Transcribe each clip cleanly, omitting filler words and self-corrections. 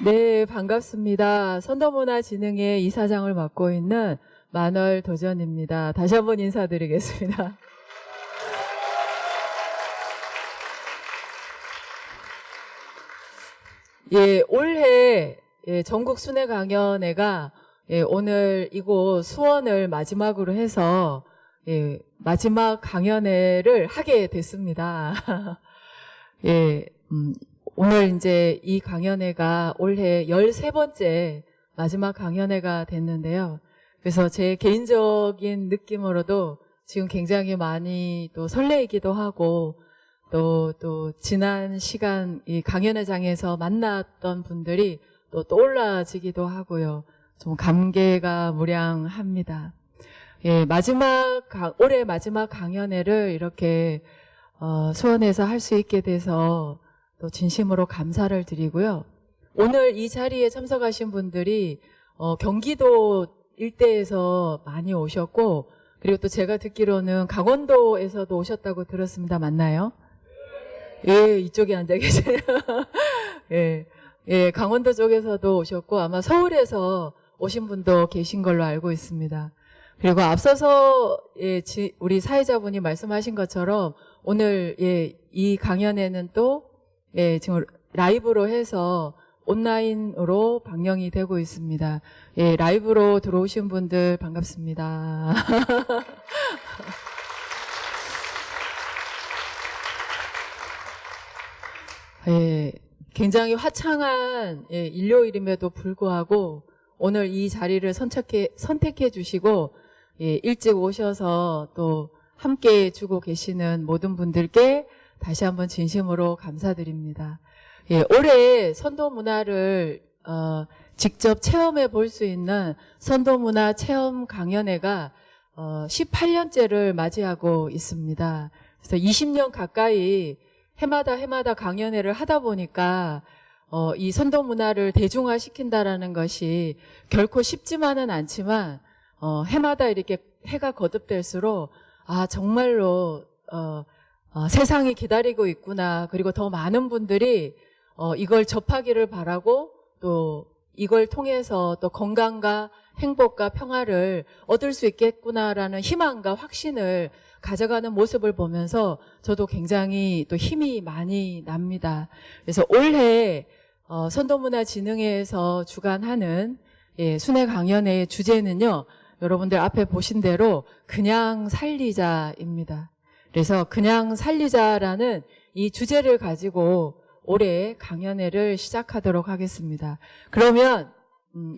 네, 반갑습니다. 선도문화진흥회 이사장을 맡고 있는 만월 도전입니다. 다시 한번 인사드리겠습니다. 예, 올해 전국 순회 강연회가 오늘 이곳 수원을 마지막으로 해서 마지막 강연회를 하게 됐습니다. 예, 오늘 이제 이 강연회가 올해 13번째 마지막 강연회가 됐는데요. 그래서 제 개인적인 느낌으로도 지금 굉장히 많이 또 설레이기도 하고 또 지난 시간 이 강연회장에서 만났던 분들이 또 떠올라지기도 하고요. 좀 감개가 무량합니다. 예, 올해 마지막 강연회를 이렇게 수원에서 할 수 있게 돼서 또 진심으로 감사를 드리고요. 오늘 이 자리에 참석하신 분들이 경기도 일대에서 많이 오셨고, 그리고 또 제가 듣기로는 강원도에서도 오셨다고 들었습니다. 맞나요? 예, 이쪽에 앉아 계세요. 예, 강원도 쪽에서도 오셨고 아마 서울에서 오신 분도 계신 걸로 알고 있습니다. 그리고 앞서서 우리 사회자분이 말씀하신 것처럼 오늘 이 강연에는 또 지금 라이브로 해서 온라인으로 방영이 되고 있습니다. 예, 라이브로 들어오신 분들 반갑습니다. 예, 굉장히 화창한 일요일임에도 불구하고 오늘 이 자리를 선택해 주시고 일찍 오셔서 또 함께 해주고 계시는 모든 분들께 다시 한번 진심으로 감사드립니다. 예, 올해 선도문화를 직접 체험해 볼 수 있는 선도문화 체험 강연회가 18년째를 맞이하고 있습니다. 그래서 20년 가까이 해마다 강연회를 하다 보니까 이 선도문화를 대중화시킨다라는 것이 결코 쉽지만은 않지만 해마다 이렇게 해가 거듭될수록 정말로 세상이 기다리고 있구나. 그리고 더 많은 분들이 이걸 접하기를 바라고 또 이걸 통해서 또 건강과 행복과 평화를 얻을 수 있겠구나라는 희망과 확신을 가져가는 모습을 보면서 저도 굉장히 또 힘이 많이 납니다. 그래서 올해 선도문화진흥회에서 주관하는 순회 강연회의 주제는요. 여러분들 앞에 보신 대로 그냥 살리자입니다. 그래서 그냥 살리자라는 이 주제를 가지고 올해 강연회를 시작하도록 하겠습니다. 그러면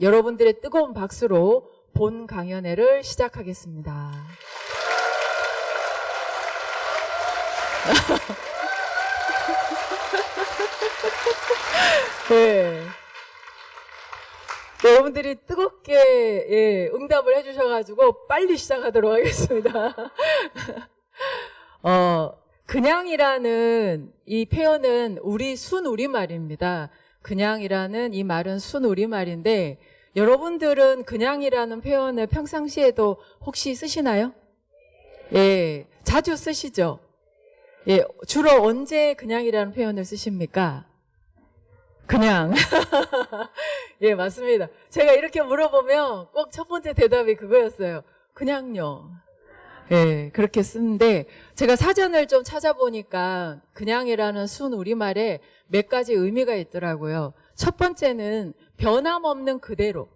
여러분들의 뜨거운 박수로 본 강연회를 시작하겠습니다. 네. 여러분들이 뜨겁게 응답을 해주셔가지고 빨리 시작하도록 하겠습니다. 그냥이라는 이 표현은 순우리말입니다. 그냥이라는 이 말은 순우리말인데 여러분들은 그냥이라는 표현을 평상시에도 혹시 쓰시나요? 예, 자주 쓰시죠? 예, 주로 언제 그냥이라는 표현을 쓰십니까? 그냥. 예, 맞습니다. 제가 이렇게 물어보면 꼭 첫 번째 대답이 그거였어요. 그냥요. 예, 그렇게 쓰는데 제가 사전을 좀 찾아보니까 그냥이라는 순우리말에 몇 가지 의미가 있더라고요. 첫 번째는 변함없는 그대로.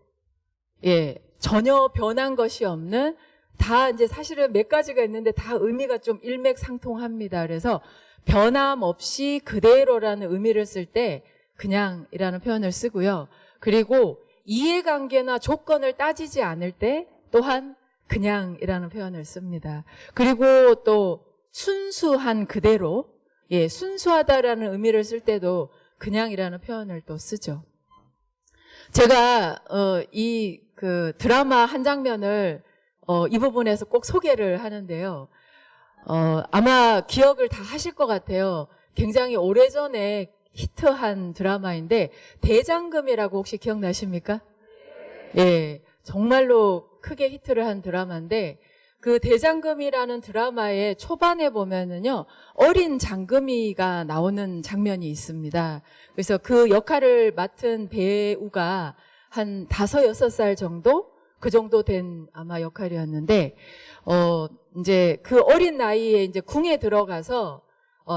예, 전혀 변한 것이 없는 다 이제 사실은 몇 가지가 있는데 다 의미가 좀 일맥상통합니다. 그래서 변함없이 그대로라는 의미를 쓸 때 그냥이라는 표현을 쓰고요. 그리고 이해관계나 조건을 따지지 않을 때 또한 그냥이라는 표현을 씁니다. 그리고 또 순수한 그대로, 예, 순수하다라는 의미를 쓸 때도 그냥이라는 표현을 또 쓰죠. 제가 이 드라마 한 장면을 이 부분에서 꼭 소개를 하는데요. 아마 기억을 다 하실 것 같아요. 굉장히 오래전에 히트한 드라마인데 대장금이라고 혹시 기억나십니까? 예, 정말로 크게 히트를 한 드라마인데 그 대장금이라는 드라마의 초반에 보면은요, 어린 장금이가 나오는 장면이 있습니다. 그래서 그 역할을 맡은 배우가 한 5, 6살 정도? 그 정도 된 아마 역할이었는데, 이제 그 어린 나이에 이제 궁에 들어가서,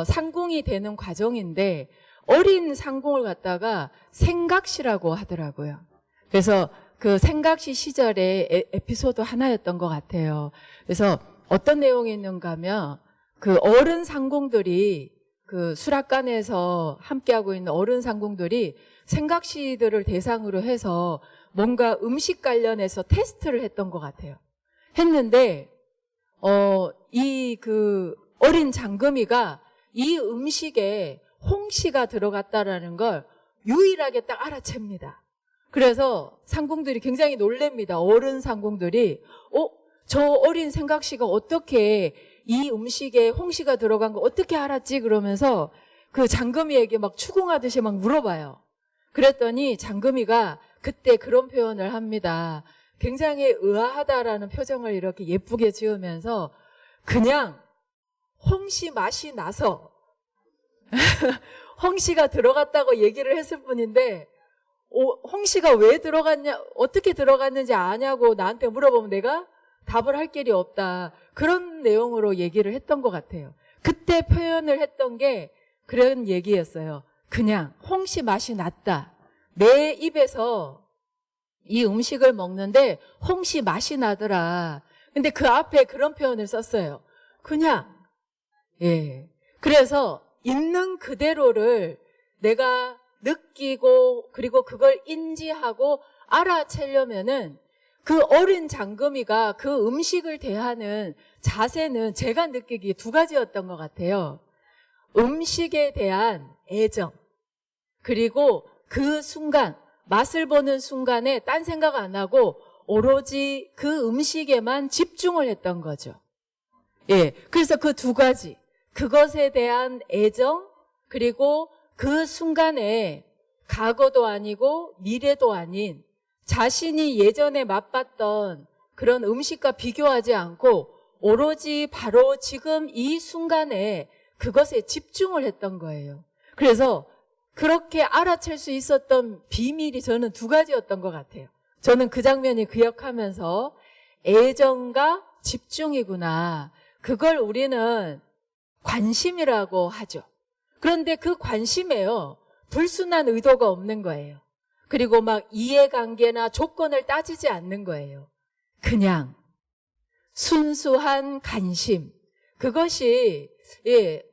상궁이 되는 과정인데, 어린 상궁을 갖다가 생각시라고 하더라고요. 그래서 그 생각시 시절의 에피소드 하나였던 것 같아요. 그래서 어떤 내용이 있는가 하면 그 어른 상궁들이 그 수락관에서 함께하고 있는 어른 상궁들이 생각시들을 대상으로 해서 뭔가 음식 관련해서 테스트를 했던 것 같아요. 했는데 이 그 어린 장금이가 이 음식에 홍시가 들어갔다라는 걸 유일하게 딱 알아챕니다. 그래서 상궁들이 굉장히 놀랍니다. 어른 상궁들이 저 어린 생각시가 어떻게 이 음식에 홍시가 들어간 거 어떻게 알았지? 그러면서 그 장금이에게 막 추궁하듯이 막 물어봐요. 그랬더니 장금이가 그때 그런 표현을 합니다. 굉장히 의아하다라는 표정을 이렇게 예쁘게 지으면서 그냥 홍시 맛이 나서 홍시가 들어갔다고 얘기를 했을 뿐인데 홍시가 왜 들어갔냐, 어떻게 들어갔는지 아냐고 나한테 물어보면 내가 답을 할 길이 없다. 그런 내용으로 얘기를 했던 것 같아요. 그때 표현을 했던 게 그런 얘기였어요. 그냥 홍시 맛이 났다. 내 입에서 이 음식을 먹는데 홍시 맛이 나더라. 근데 그 앞에 그런 표현을 썼어요. 그냥. 예. 그래서 있는 그대로를 내가 느끼고 그리고 그걸 인지하고 알아채려면은 그 어린 장금이가 그 음식을 대하는 자세는 제가 느끼기에 2가지였던 것 같아요. 음식에 대한 애정, 그리고 그 순간 맛을 보는 순간에 딴 생각 안 하고 오로지 그 음식에만 집중을 했던 거죠. 예, 그래서 그 2가지, 그것에 대한 애정, 그리고 그 순간에 과거도 아니고 미래도 아닌 자신이 예전에 맛봤던 그런 음식과 비교하지 않고 오로지 바로 지금 이 순간에 그것에 집중을 했던 거예요. 그래서 그렇게 알아챌 수 있었던 비밀이 저는 2가지였던 것 같아요. 저는 그 장면이 기억하면서 애정과 집중이구나. 그걸 우리는 관심이라고 하죠. 그런데 그 관심에요, 불순한 의도가 없는 거예요. 그리고 막 이해관계나 조건을 따지지 않는 거예요. 그냥 순수한 관심. 그것이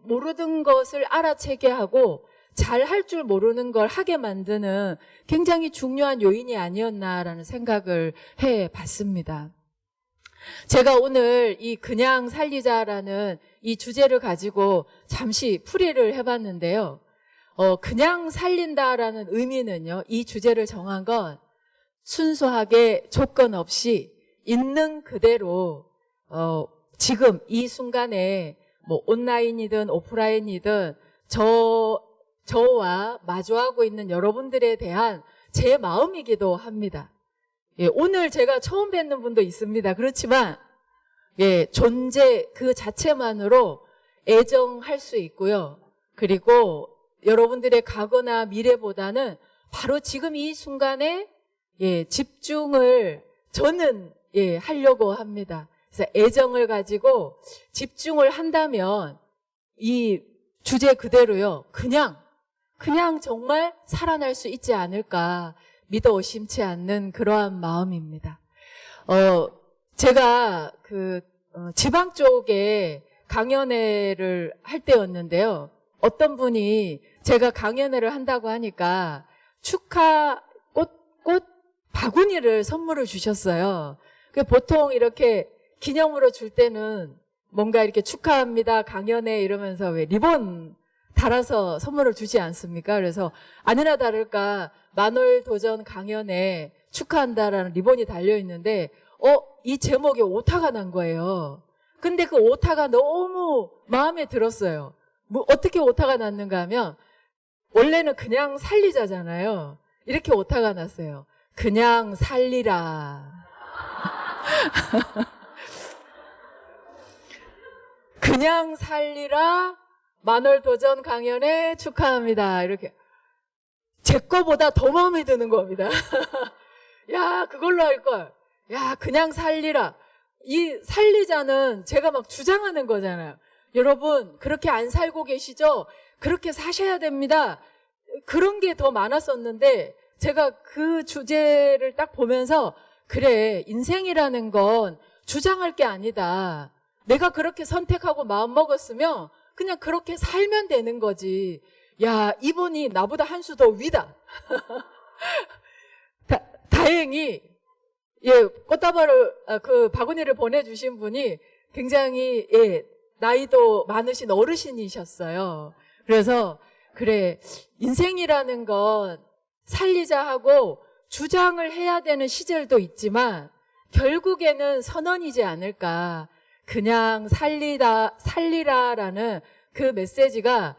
모르는 것을 알아채게 하고 잘 할 줄 모르는 걸 하게 만드는 굉장히 중요한 요인이 아니었나라는 생각을 해봤습니다. 제가 오늘 이 그냥 살리자라는 이 주제를 가지고 잠시 풀이를 해봤는데요. 그냥 살린다라는 의미는요, 이 주제를 정한 건 순수하게 조건 없이 있는 그대로 지금 이 순간에 뭐 온라인이든 오프라인이든 저와 마주하고 있는 여러분들에 대한 제 마음이기도 합니다. 예, 오늘 제가 처음 뵙는 분도 있습니다. 그렇지만 존재 그 자체만으로 애정할 수 있고요. 그리고 여러분들의 과거나 미래보다는 바로 지금 이 순간에 집중을 저는 하려고 합니다. 그래서 애정을 가지고 집중을 한다면 이 주제 그대로요. 그냥 정말 살아날 수 있지 않을까 믿어 의심치 않는 그러한 마음입니다. 제가 지방 쪽에 강연회를 할 때였는데요. 어떤 분이 제가 강연회를 한다고 하니까 축하 꽃 바구니를 선물을 주셨어요. 보통 이렇게 기념으로 줄 때는 뭔가 이렇게 축하합니다 강연회 이러면서 왜 리본 달아서 선물을 주지 않습니까? 그래서 아니나 다를까 만월도전 강연에 축하한다라는 리본이 달려있는데 이 제목에 오타가 난 거예요. 근데 그 오타가 너무 마음에 들었어요. 어떻게 오타가 났는가 하면 원래는 그냥 살리자잖아요. 이렇게 오타가 났어요. 그냥 살리라. 그냥 살리라 만월 도전 강연회 축하합니다. 이렇게 제 거보다 더 마음에 드는 겁니다. 야, 그걸로 할 걸. 야, 그냥 살리라. 이 살리자는 제가 막 주장하는 거잖아요. 여러분, 그렇게 안 살고 계시죠? 그렇게 사셔야 됩니다. 그런 게 더 많았었는데 제가 그 주제를 딱 보면서 그래, 인생이라는 건 주장할 게 아니다. 내가 그렇게 선택하고 마음먹었으면 그냥 그렇게 살면 되는 거지. 야, 이분이 나보다 한 수 더 위다. 다행히 꽃다발을 그 바구니를 보내주신 분이 굉장히 나이도 많으신 어르신이셨어요. 그래서 그래, 인생이라는 건 살리자 하고 주장을 해야 되는 시절도 있지만 결국에는 선언이지 않을까. 그냥 살리라라는 그 메시지가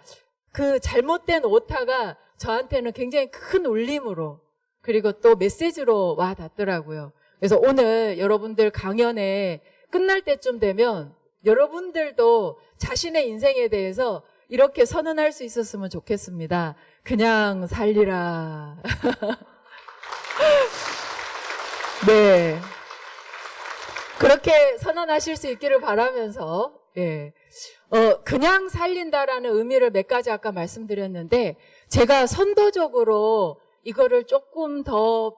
그 잘못된 오타가 저한테는 굉장히 큰 울림으로 그리고 또 메시지로 와 닿더라고요. 그래서 오늘 여러분들 강연에 끝날 때쯤 되면 여러분들도 자신의 인생에 대해서 이렇게 선언할 수 있었으면 좋겠습니다. 그냥 살리라. 네. 그렇게 선언하실 수 있기를 바라면서, 그냥 살린다라는 의미를 몇 가지 아까 말씀드렸는데, 제가 선도적으로 이거를 조금 더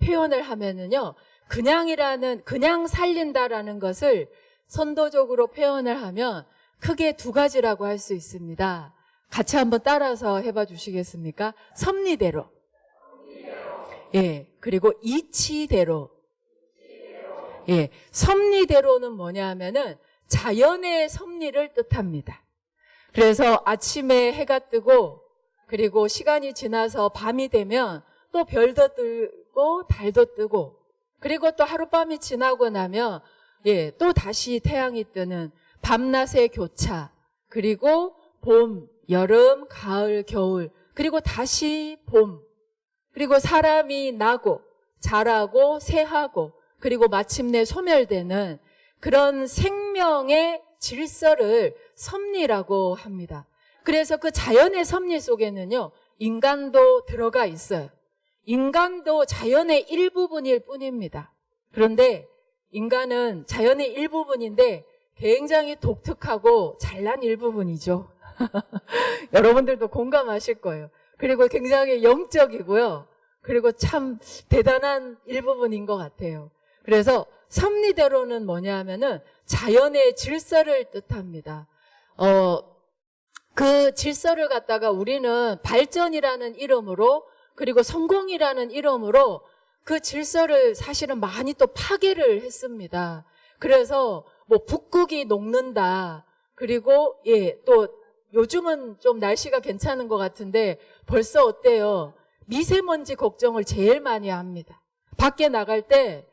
표현을 하면은요, 그냥 살린다라는 것을 선도적으로 표현을 하면 크게 두 가지라고 할 수 있습니다. 같이 한번 따라서 해봐 주시겠습니까? 섭리대로. 그리고 이치대로. 섭리대로는 뭐냐 하면은 자연의 섭리를 뜻합니다. 그래서 아침에 해가 뜨고 그리고 시간이 지나서 밤이 되면 또 별도 뜨고 달도 뜨고 그리고 또 하룻밤이 지나고 나면 또 다시 태양이 뜨는 밤낮의 교차 그리고 봄, 여름, 가을, 겨울 그리고 다시 봄 그리고 사람이 나고 자라고 새하고 그리고 마침내 소멸되는 그런 생명의 질서를 섭리라고 합니다. 그래서 그 자연의 섭리 속에는요, 인간도 들어가 있어요. 인간도 자연의 일부분일 뿐입니다. 그런데 인간은 자연의 일부분인데 굉장히 독특하고 잘난 일부분이죠. 여러분들도 공감하실 거예요. 그리고 굉장히 영적이고요. 그리고 참 대단한 일부분인 것 같아요. 그래서 섭리대로는 뭐냐 하면은 자연의 질서를 뜻합니다. 그 질서를 갖다가 우리는 발전이라는 이름으로 그리고 성공이라는 이름으로 그 질서를 사실은 많이 또 파괴를 했습니다. 그래서 뭐 북극이 녹는다. 그리고 또 요즘은 좀 날씨가 괜찮은 것 같은데 벌써 어때요? 미세먼지 걱정을 제일 많이 합니다. 밖에 나갈 때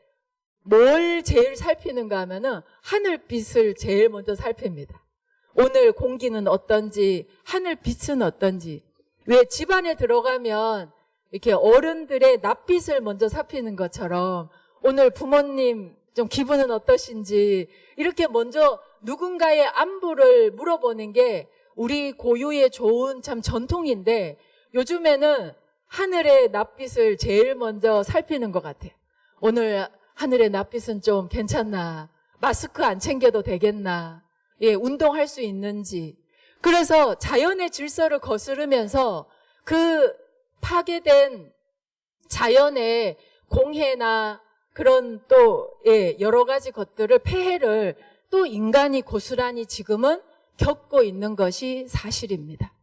뭘 제일 살피는가 하면은 하늘빛을 제일 먼저 살핍니다. 오늘 공기는 어떤지, 하늘빛은 어떤지. 왜 집안에 들어가면 이렇게 어른들의 낯빛을 먼저 살피는 것처럼 오늘 부모님 좀 기분은 어떠신지 이렇게 먼저 누군가의 안부를 물어보는 게 우리 고유의 좋은 참 전통인데 요즘에는 하늘의 낯빛을 제일 먼저 살피는 것 같아요. 오늘 하늘의 낯빛은 좀 괜찮나? 마스크 안 챙겨도 되겠나? 운동할 수 있는지. 그래서 자연의 질서를 거스르면서 그 파괴된 자연의 공해나 그런 또 여러 가지 것들을 폐해를 또 인간이 고스란히 지금은 겪고 있는 것이 사실입니다.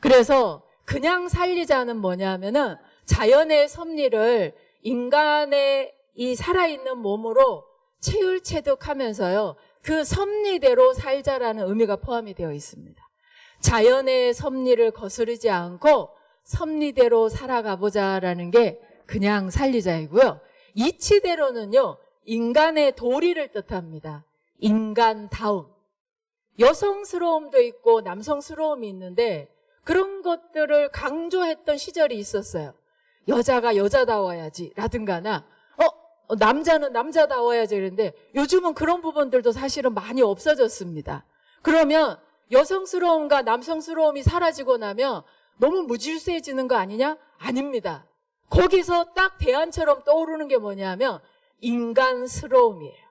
그래서 그냥 살리자는 뭐냐 하면은 자연의 섭리를 인간의 이 살아있는 몸으로 체울체득하면서요. 그 섭리대로 살자라는 의미가 포함이 되어 있습니다. 자연의 섭리를 거스르지 않고 섭리대로 살아가보자라는 게 그냥 살리자이고요. 이치대로는요. 인간의 도리를 뜻합니다. 인간다움. 여성스러움도 있고 남성스러움이 있는데 그런 것들을 강조했던 시절이 있었어요. 여자가 여자다워야지 라든가나 남자는 남자다워야지 그랬는데 요즘은 그런 부분들도 사실은 많이 없어졌습니다. 그러면 여성스러움과 남성스러움이 사라지고 나면 너무 무질서해지는 거 아니냐? 아닙니다. 거기서 딱 대안처럼 떠오르는 게 뭐냐면 인간스러움이에요.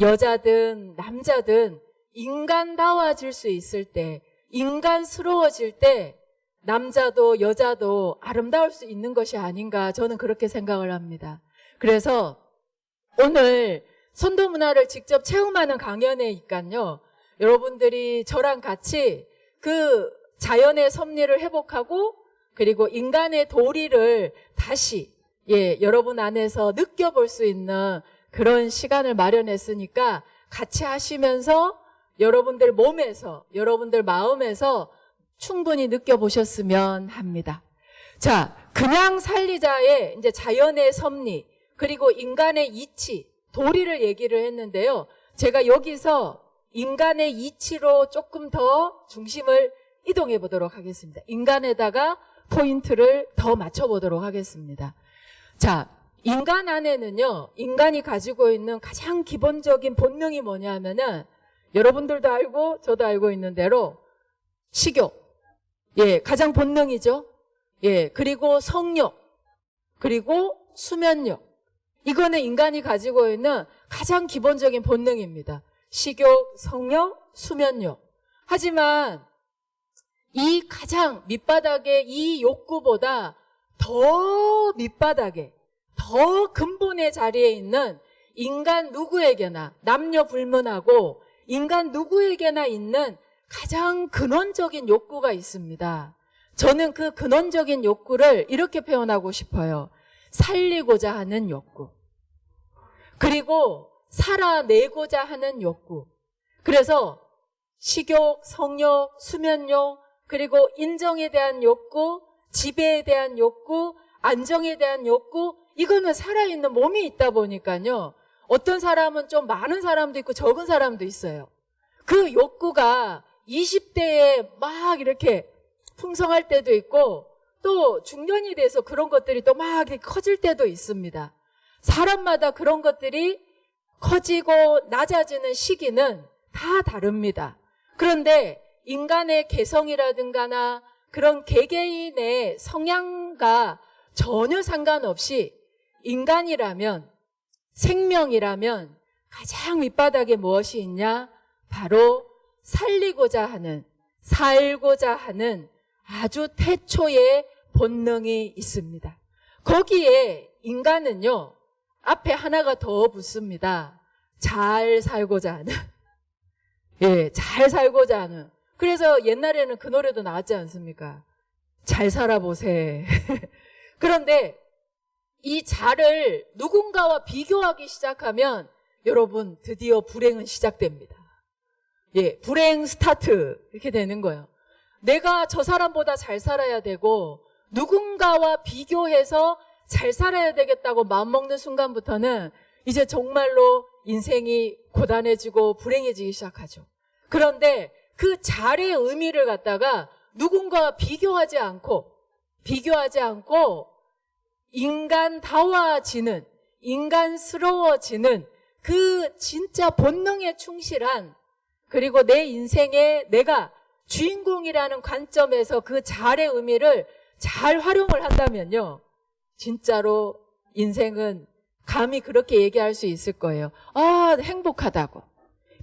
여자든 남자든 인간다워질 수 있을 때, 인간스러워질 때 남자도 여자도 아름다울 수 있는 것이 아닌가, 저는 그렇게 생각을 합니다. 그래서 오늘 선도 문화를 직접 체험하는 강연회니까요, 여러분들이 저랑 같이 그 자연의 섭리를 회복하고 그리고 인간의 도리를 다시 여러분 안에서 느껴볼 수 있는 그런 시간을 마련했으니까 같이 하시면서 여러분들 몸에서, 여러분들 마음에서 충분히 느껴보셨으면 합니다. 자, 그냥 살리자의 이제 자연의 섭리, 그리고 인간의 이치, 도리를 얘기를 했는데요. 제가 여기서 인간의 이치로 조금 더 중심을 이동해 보도록 하겠습니다. 인간에다가 포인트를 더 맞춰보도록 하겠습니다. 자, 인간 안에는요, 인간이 가지고 있는 가장 기본적인 본능이 뭐냐 하면은, 여러분들도 알고 저도 알고 있는 대로 식욕, 가장 본능이죠. 그리고 성욕, 그리고 수면욕. 이거는 인간이 가지고 있는 가장 기본적인 본능입니다. 식욕, 성욕, 수면욕. 하지만 이 가장 밑바닥의 이 욕구보다 더 밑바닥에, 더 근본의 자리에 있는 인간 누구에게나, 남녀 불문하고 인간 누구에게나 있는 가장 근원적인 욕구가 있습니다. 저는 그 근원적인 욕구를 이렇게 표현하고 싶어요. 살리고자 하는 욕구. 그리고 살아내고자 하는 욕구. 그래서 식욕, 성욕, 수면욕, 그리고 인정에 대한 욕구, 지배에 대한 욕구, 안정에 대한 욕구, 이거는 살아있는 몸이 있다 보니까요. 어떤 사람은 좀 많은 사람도 있고 적은 사람도 있어요. 그 욕구가 20대에 막 이렇게 풍성할 때도 있고 또 중년이 돼서 그런 것들이 또 막 커질 때도 있습니다. 사람마다 그런 것들이 커지고 낮아지는 시기는 다 다릅니다. 그런데 인간의 개성이라든가나 그런 개개인의 성향과 전혀 상관없이 인간이라면, 생명이라면 가장 밑바닥에 무엇이 있냐? 바로 살리고자 하는, 살고자 하는 아주 태초의 본능이 있습니다. 거기에 인간은요, 앞에 하나가 더 붙습니다. 잘 살고자 하는. 잘 살고자 하는. 그래서 옛날에는 그 노래도 나왔지 않습니까? 잘 살아보세. 그런데 이 잘을 누군가와 비교하기 시작하면 여러분 드디어 불행은 시작됩니다. 불행 스타트 이렇게 되는 거예요. 내가 저 사람보다 잘 살아야 되고 누군가와 비교해서 잘 살아야 되겠다고 마음먹는 순간부터는 이제 정말로 인생이 고단해지고 불행해지기 시작하죠. 그런데 그 잘의 의미를 갖다가 누군가와 비교하지 않고 인간다워지는, 인간스러워지는 그 진짜 본능에 충실한, 그리고 내 인생에 내가 주인공이라는 관점에서 그 잘의 의미를 잘 활용을 한다면요, 진짜로 인생은 감히 그렇게 얘기할 수 있을 거예요. 아, 행복하다고.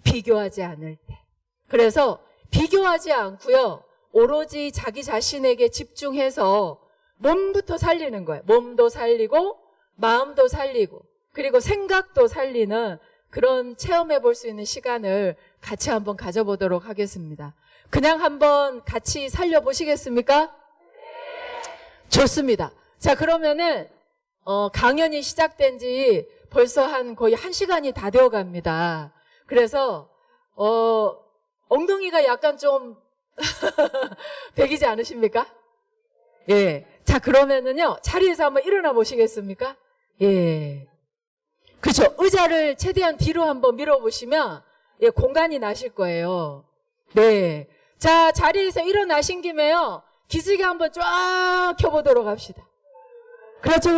비교하지 않을 때. 그래서 비교하지 않고요, 오로지 자기 자신에게 집중해서 몸부터 살리는 거예요. 몸도 살리고 마음도 살리고 그리고 생각도 살리는 그런 체험해 볼 수 있는 시간을 같이 한번 가져보도록 하겠습니다. 그냥 한번 같이 살려보시겠습니까? 좋습니다. 자, 그러면은 강연이 시작된 지 벌써 거의 1시간이 다 되어 갑니다. 그래서 엉덩이가 약간 좀 배기지 않으십니까? 자, 그러면은요, 자리에서 한번 일어나 보시겠습니까? 그렇죠. 의자를 최대한 뒤로 한번 밀어보시면 공간이 나실 거예요. 자, 자리에서 일어나신 김에요, 기지개 한번 쫙 켜보도록 합시다. 그렇죠.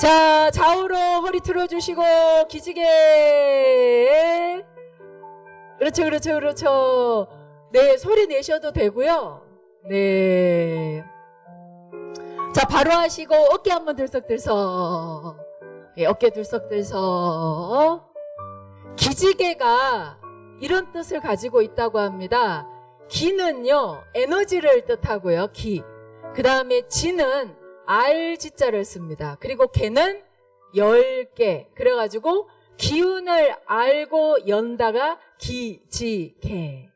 자, 좌우로 허리 틀어주시고 기지개. 그렇죠, 그렇죠, 그렇죠. 네, 소리 내셔도 되고요. 네. 자, 바로 하시고 어깨 한번 들썩들썩. 네, 어깨 들썩들썩. 기지개가 이런 뜻을 가지고 있다고 합니다. 기는요, 에너지를 뜻하고요, 기. 그 다음에 지는 알지자를 씁니다. 그리고 개는 10개. 그래가지고 기운을 알고 연다가 기지개.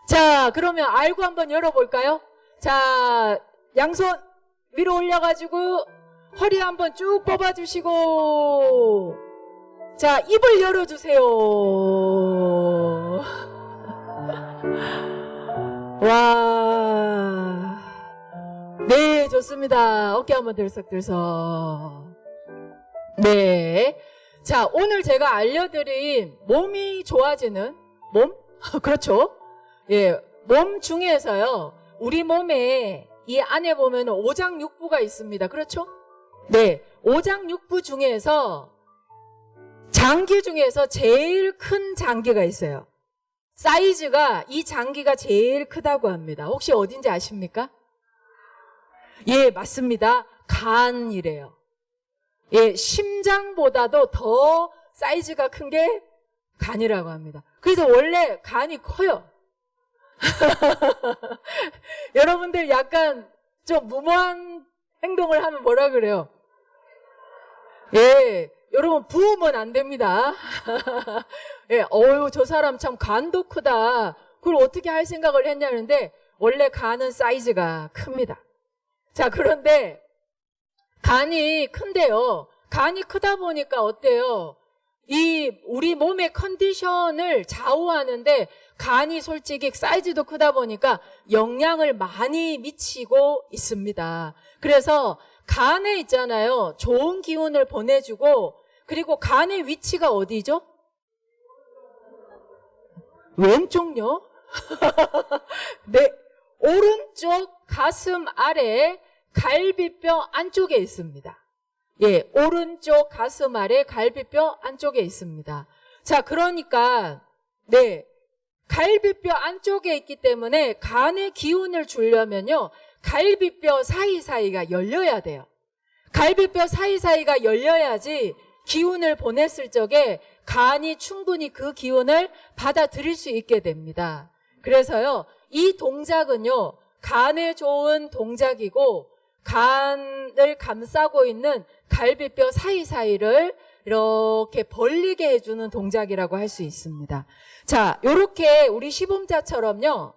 자, 그러면 알고 한번 열어볼까요? 자, 양손 위로 올려가지고 허리 한번 쭉 뽑아주시고, 자, 입을 열어주세요. 와. 네, 좋습니다. 어깨 한번 들썩들썩. 네. 자, 오늘 제가 알려드린 몸이 좋아지는 몸? 그렇죠. 예, 몸 중에서요, 우리 몸에 이 안에 보면 오장육부가 있습니다. 그렇죠? 네, 오장육부 중에서 장기 중에서 제일 큰 장기가 있어요. 사이즈가 이 장기가 제일 크다고 합니다. 혹시 어딘지 아십니까? 예, 맞습니다. 간이래요. 예, 심장보다도 더 사이즈가 큰 게 간이라고 합니다. 그래서 원래 간이 커요. 여러분들 약간 좀 무모한 행동을 하면 뭐라 그래요? 예, 여러분 부으면 안 됩니다. 예, 어유 저 사람 참 간도 크다. 그걸 어떻게 할 생각을 했냐는데 원래 간은 사이즈가 큽니다. 자, 그런데 간이 큰데요. 간이 크다 보니까 어때요? 이 우리 몸의 컨디션을 좌우하는데 간이 솔직히 사이즈도 크다 보니까 영향을 많이 미치고 있습니다. 그래서 간에 있잖아요. 좋은 기운을 보내주고, 그리고 간의 위치가 어디죠? 왼쪽요? 네, 오른쪽 가슴 아래 갈비뼈 안쪽에 있습니다. 예, 오른쪽 가슴 아래 갈비뼈 안쪽에 있습니다. 자, 그러니까 네, 갈비뼈 안쪽에 있기 때문에 간의 기운을 주려면요, 갈비뼈 사이사이가 열려야 돼요. 갈비뼈 사이사이가 열려야지 기운을 보냈을 적에 간이 충분히 그 기운을 받아들일 수 있게 됩니다. 그래서요, 이 동작은요, 간에 좋은 동작이고, 간을 감싸고 있는 갈비뼈 사이사이를 이렇게 벌리게 해주는 동작이라고 할 수 있습니다. 자, 요렇게 우리 시범자처럼요,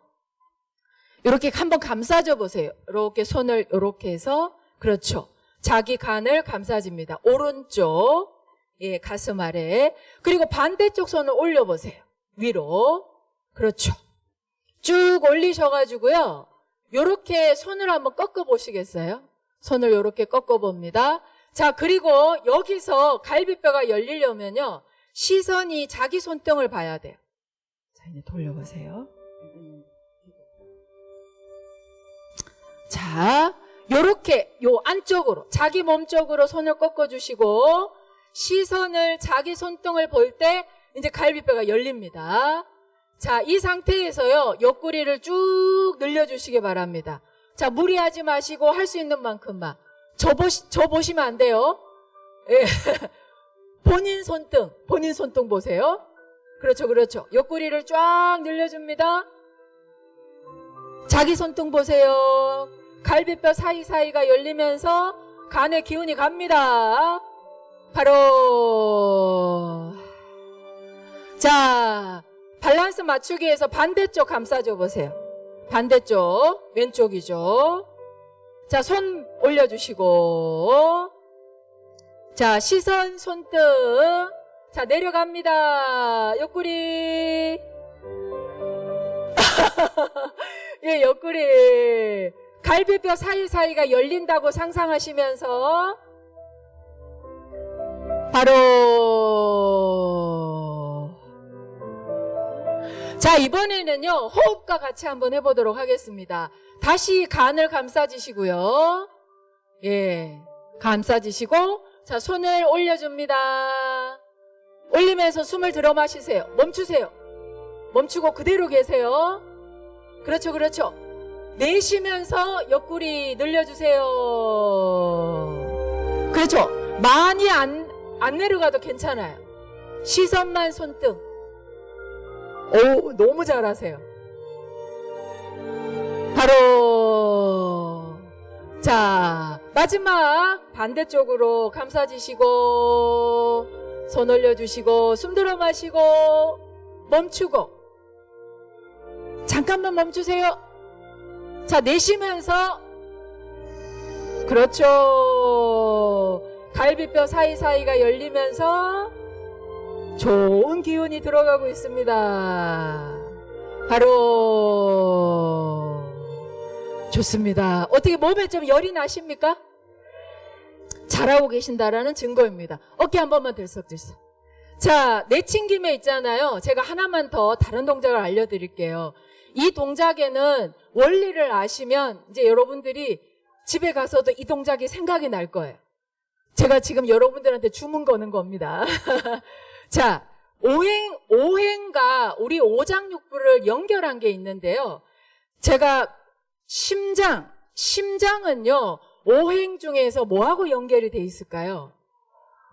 이렇게 한번 감싸줘 보세요. 이렇게 손을 이렇게 해서, 그렇죠. 자기 간을 감싸줍니다. 오른쪽, 예, 가슴 아래. 그리고 반대쪽 손을 올려보세요. 위로. 그렇죠. 쭉 올리셔가지고요, 요렇게 손을 한번 꺾어 보시겠어요? 손을 요렇게 꺾어 봅니다. 자, 그리고 여기서 갈비뼈가 열리려면요, 시선이 자기 손등을 봐야 돼요. 자, 이제 돌려보세요. 자, 요렇게 요 안쪽으로, 자기 몸 쪽으로 손을 꺾어주시고, 시선을 자기 손등을 볼 때 이제 갈비뼈가 열립니다. 자, 이 상태에서요, 옆구리를 쭉 늘려주시기 바랍니다. 자, 무리하지 마시고 할 수 있는 만큼만. 저 보시면 안 돼요. 예. 본인 손등 보세요. 그렇죠, 그렇죠. 옆구리를 쫙 늘려줍니다. 자기 손등 보세요. 갈비뼈 사이사이가 열리면서 간의 기운이 갑니다. 바로. 자, 밸런스 맞추기 위해서 반대쪽 감싸줘 보세요. 반대쪽, 왼쪽이죠. 자, 손 올려주시고, 자, 시선, 손등. 자, 내려갑니다. 옆구리. 예, 옆구리. 갈비뼈 사이사이가 열린다고 상상하시면서 바로. 자, 이번에는요, 호흡과 같이 한번 해보도록 하겠습니다. 다시 간을 감싸주시고요. 예, 감싸주시고, 자, 손을 올려줍니다. 올리면서 숨을 들어 마시세요. 멈추세요. 멈추고 그대로 계세요. 그렇죠, 그렇죠. 내쉬면서 옆구리 늘려주세요. 그렇죠. 많이 안 내려가도 괜찮아요. 시선만 손등. 오, 너무 잘하세요. 바로 자, 마지막 반대쪽으로 감싸지시고 손 올려주시고 숨 들어 마시고 멈추고 잠깐만 멈추세요. 자, 내쉬면서 그렇죠. 갈비뼈 사이사이가 열리면서 좋은 기운이 들어가고 있습니다. 바로 좋습니다. 어떻게 몸에 좀 열이 나십니까? 잘하고 계신다라는 증거입니다. 어깨 한 번만 들썩들썩. 자, 내친김에 있잖아요. 제가 하나만 더 다른 동작을 알려드릴게요. 이 동작에는 원리를 아시면 이제 여러분들이 집에 가서도 이 동작이 생각이 날 거예요. 제가 지금 여러분들한테 주문 거는 겁니다. 자, 오행과 우리 오장육부를 연결한 게 있는데요. 제가 심장은요, 오행 중에서 뭐하고 연결이 돼 있을까요?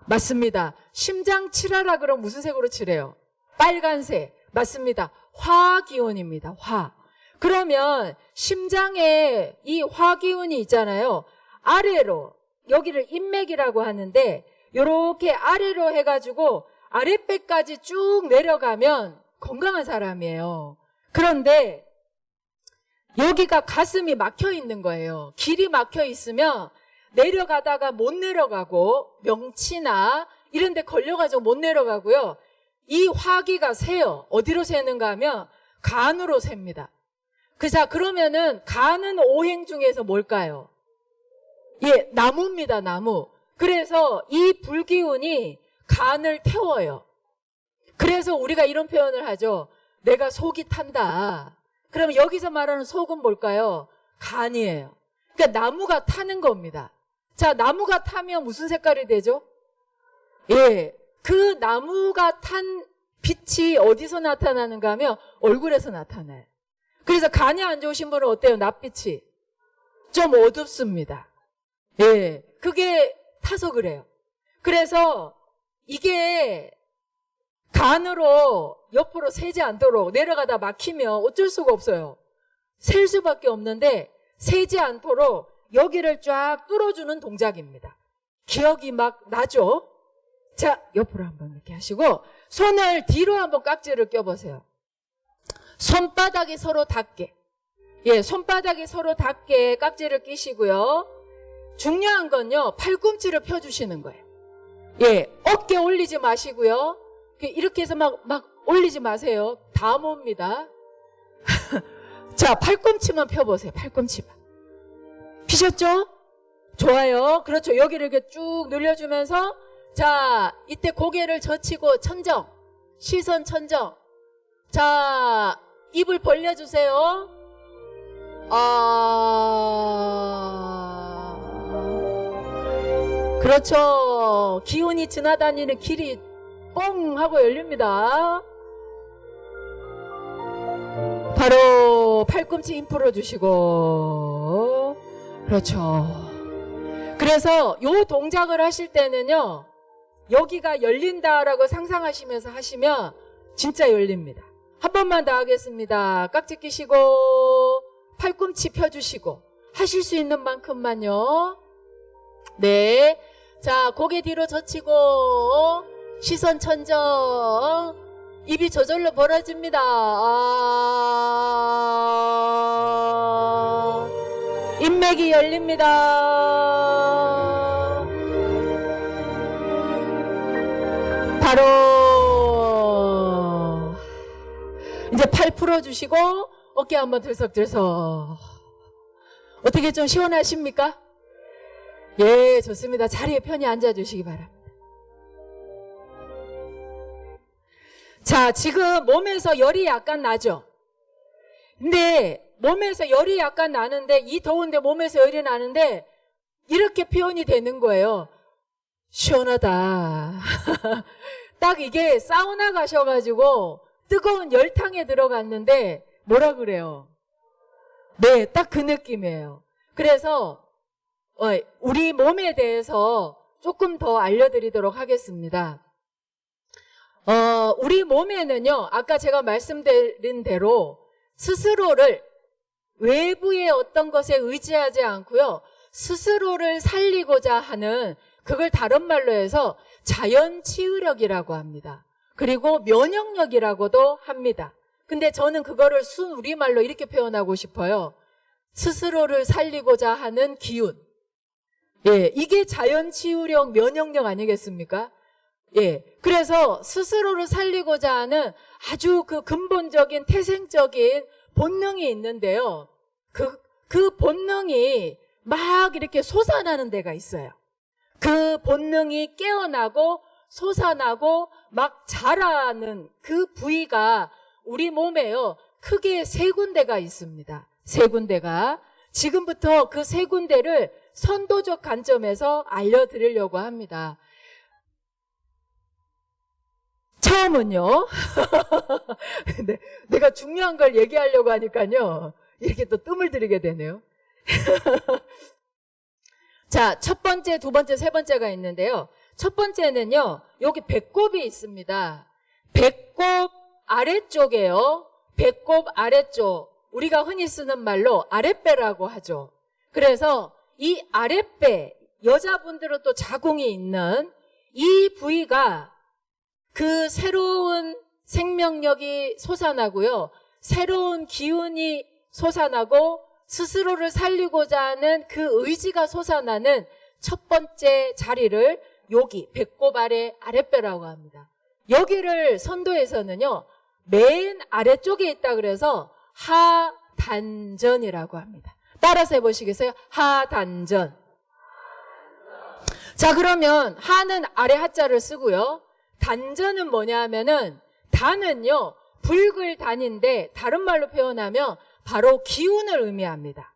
맞습니다. 심장 칠하라 그러면 무슨 색으로 칠해요? 빨간색. 맞습니다. 화기운입니다. 화. 그러면 심장에 이 화기운이 있잖아요. 아래로, 여기를 인맥이라고 하는데 이렇게 아래로 해가지고 아랫배까지 쭉 내려가면 건강한 사람이에요. 그런데 여기가 가슴이 막혀 있는 거예요. 길이 막혀 있으면 내려가다가 못 내려가고 명치나 이런 데 걸려가지고 못 내려가고요. 이 화기가 새요. 어디로 새는가 하면 간으로 셉니다. 그러면은 간은 오행 중에서 뭘까요? 예, 나무입니다. 나무. 그래서 이 불기운이 간을 태워요. 그래서 우리가 이런 표현을 하죠. 내가 속이 탄다. 그러면 여기서 말하는 속은 뭘까요? 간이에요. 그러니까 나무가 타는 겁니다. 자, 나무가 타면 무슨 색깔이 되죠? 예, 그 나무가 탄 빛이 어디서 나타나는가 하면 얼굴에서 나타나요. 그래서 간이 안 좋으신 분은 어때요? 낯빛이 좀 어둡습니다. 예, 그게 타서 그래요. 그래서 이게 간으로 옆으로 새지 않도록 내려가다 막히면 어쩔 수가 없어요. 셀 수밖에 없는데 새지 않도록 여기를 쫙 뚫어주는 동작입니다. 기억이 막 나죠? 자, 옆으로 한번 이렇게 하시고 손을 뒤로 한번 깍지를 껴보세요. 손바닥이 서로 닿게. 예, 손바닥이 서로 닿게 깍지를 끼시고요. 중요한 건요, 팔꿈치를 펴주시는 거예요. 예, 어깨 올리지 마시고요. 이렇게 해서 막 올리지 마세요. 다 멉니다. 자, 팔꿈치만 펴보세요. 팔꿈치만. 피셨죠? 좋아요. 그렇죠. 여기를 이렇게 쭉 늘려주면서 자, 이때 고개를 젖히고 천정. 시선 천정. 자, 입을 벌려주세요. 그렇죠. 기운이 지나다니는 길이 뻥 하고 열립니다. 바로 팔꿈치 힘 풀어주시고 그렇죠. 그래서 요 동작을 하실 때는요, 여기가 열린다라고 상상하시면서 하시면 진짜 열립니다. 한 번만 더 하겠습니다. 깍지 끼시고 팔꿈치 펴주시고 하실 수 있는 만큼만요. 네, 자, 고개 뒤로 젖히고 시선 천정. 입이 저절로 벌어집니다. 인맥이 열립니다. 바로 이제 팔 풀어주시고 어깨 한번 들썩들썩. 어떻게 좀 시원하십니까? 예, 좋습니다. 자리에 편히 앉아주시기 바랍니다. 자, 지금 몸에서 열이 약간 나죠? 근데 몸에서 열이 약간 나는데, 이 더운데 몸에서 열이 나는데 이렇게 표현이 되는 거예요. 시원하다. 딱 이게 사우나 가셔가지고 뜨거운 열탕에 들어갔는데 뭐라 그래요? 네, 딱 그 느낌이에요. 그래서 우리 몸에 대해서 조금 더 알려드리도록 하겠습니다. 우리 몸에는요, 아까 제가 말씀드린 대로 스스로를 외부의 어떤 것에 의지하지 않고요, 스스로를 살리고자 하는, 그걸 다른 말로 해서 자연 치유력이라고 합니다. 그리고 면역력이라고도 합니다. 근데 저는 그거를 순 우리말로 이렇게 표현하고 싶어요. 스스로를 살리고자 하는 기운. 예, 이게 자연 치유력, 면역력 아니겠습니까? 예, 그래서 스스로를 살리고자 하는 아주 그 근본적인 태생적인 본능이 있는데요. 그 본능이 막 이렇게 솟아나는 데가 있어요. 그 본능이 깨어나고 솟아나고 막 자라는 그 부위가 우리 몸에요, 크게 3군데가 있습니다. 3군데가. 지금부터 그 3군데를 선도적 관점에서 알려드리려고 합니다. 처음은요, 네, 내가 중요한 걸 얘기하려고 하니까요, 이렇게 또 뜸을 들이게 되네요. 자, 첫 번째, 두 번째, 세 번째가 있는데요. 첫 번째는요, 여기 배꼽이 있습니다. 배꼽 아래쪽에요. 배꼽 아래쪽. 우리가 흔히 쓰는 말로 아랫배라고 하죠. 그래서 이 아랫배, 여자분들은 또 자궁이 있는 이 부위가 그 새로운 생명력이 솟아나고요, 새로운 기운이 솟아나고 스스로를 살리고자 하는 그 의지가 솟아나는 첫 번째 자리를 여기 배꼽 아래 아랫배라고 합니다. 여기를 선도에서는요, 맨 아래쪽에 있다 그래서 하단전이라고 합니다. 따라서 해보시겠어요? 하단전. 자, 그러면 하는 아래 하자를 쓰고요, 단전은 뭐냐 하면은, 단은요, 붉을 단인데 다른 말로 표현하면 바로 기운을 의미합니다.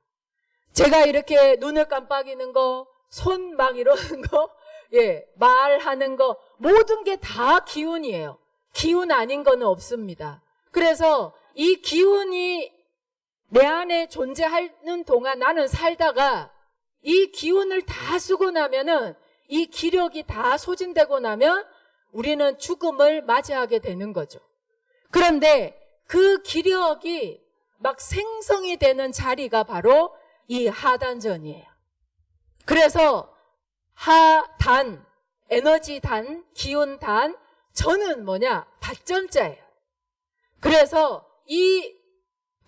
제가 이렇게 눈을 깜빡이는 거, 손 막 이러는 거, 예, 말하는 거, 모든 게 다 기운이에요. 기운 아닌 거는 없습니다. 그래서 이 기운이 내 안에 존재하는 동안 나는 살다가 이 기운을 다 쓰고 나면은, 이 기력이 다 소진되고 나면 우리는 죽음을 맞이하게 되는 거죠. 그런데 그 기력이 막 생성이 되는 자리가 바로 이 하단전이에요. 그래서 하단, 에너지 단, 기운 단, 전은 뭐냐? 밭전자예요. 그래서 이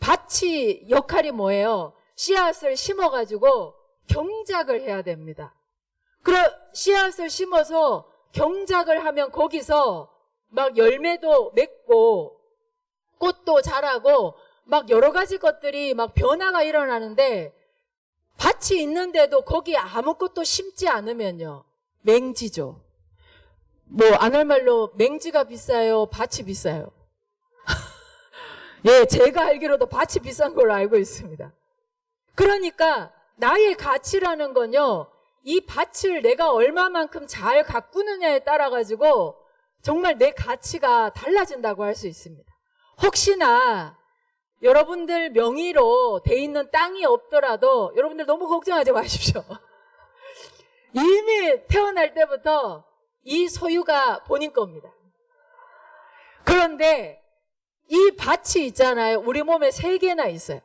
밭이 역할이 뭐예요? 씨앗을 심어가지고 경작을 해야 됩니다. 씨앗을 심어서 경작을 하면 거기서 막 열매도 맺고 꽃도 자라고 막 여러 가지 것들이 막 변화가 일어나는데, 밭이 있는데도 거기에 아무것도 심지 않으면요, 맹지죠. 뭐 안 할 말로 맹지가 비싸요, 밭이 비싸요? 예, 제가 알기로도 밭이 비싼 걸로 알고 있습니다. 그러니까 나의 가치라는 건요, 이 밭을 내가 얼마만큼 잘 가꾸느냐에 따라 가지고 정말 내 가치가 달라진다고 할 수 있습니다. 혹시나 여러분들 명의로 돼 있는 땅이 없더라도 여러분들 너무 걱정하지 마십시오. 이미 태어날 때부터 이 소유가 본인 겁니다. 그런데 이 밭이 있잖아요. 우리 몸에 3개나 있어요.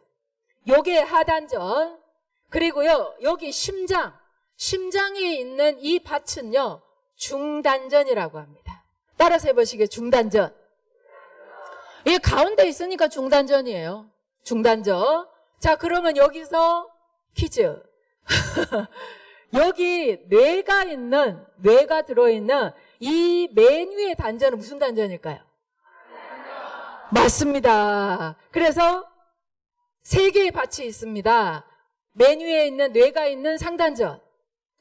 요게 하단전, 그리고요, 여기 심장에 있는 이 밭은요, 중단전이라고 합니다. 따라서 해보시게. 중단전. 이게 가운데 있으니까 중단전이에요. 중단전. 자, 그러면 여기서 퀴즈. 여기 뇌가 들어있는 이 맨 위의 단전은 무슨 단전일까요? 맞습니다. 그래서 3개의 밭이 있습니다. 맨 위에 있는 뇌가 있는 상단전,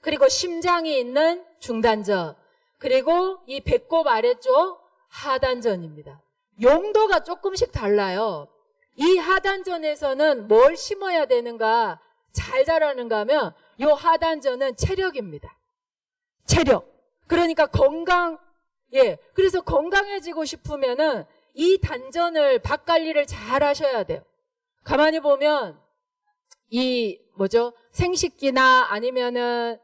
그리고 심장이 있는 중단전, 그리고 이 배꼽 아래쪽 하단전입니다. 용도가 조금씩 달라요. 이 하단전에서는 뭘 심어야 되는가, 잘 자라는가 하면 이 하단전은 체력입니다. 체력. 그러니까 그래서 건강해지고 싶으면은 이 단전을 밥 관리를 잘 하셔야 돼요. 가만히 보면 생식기나 아니면은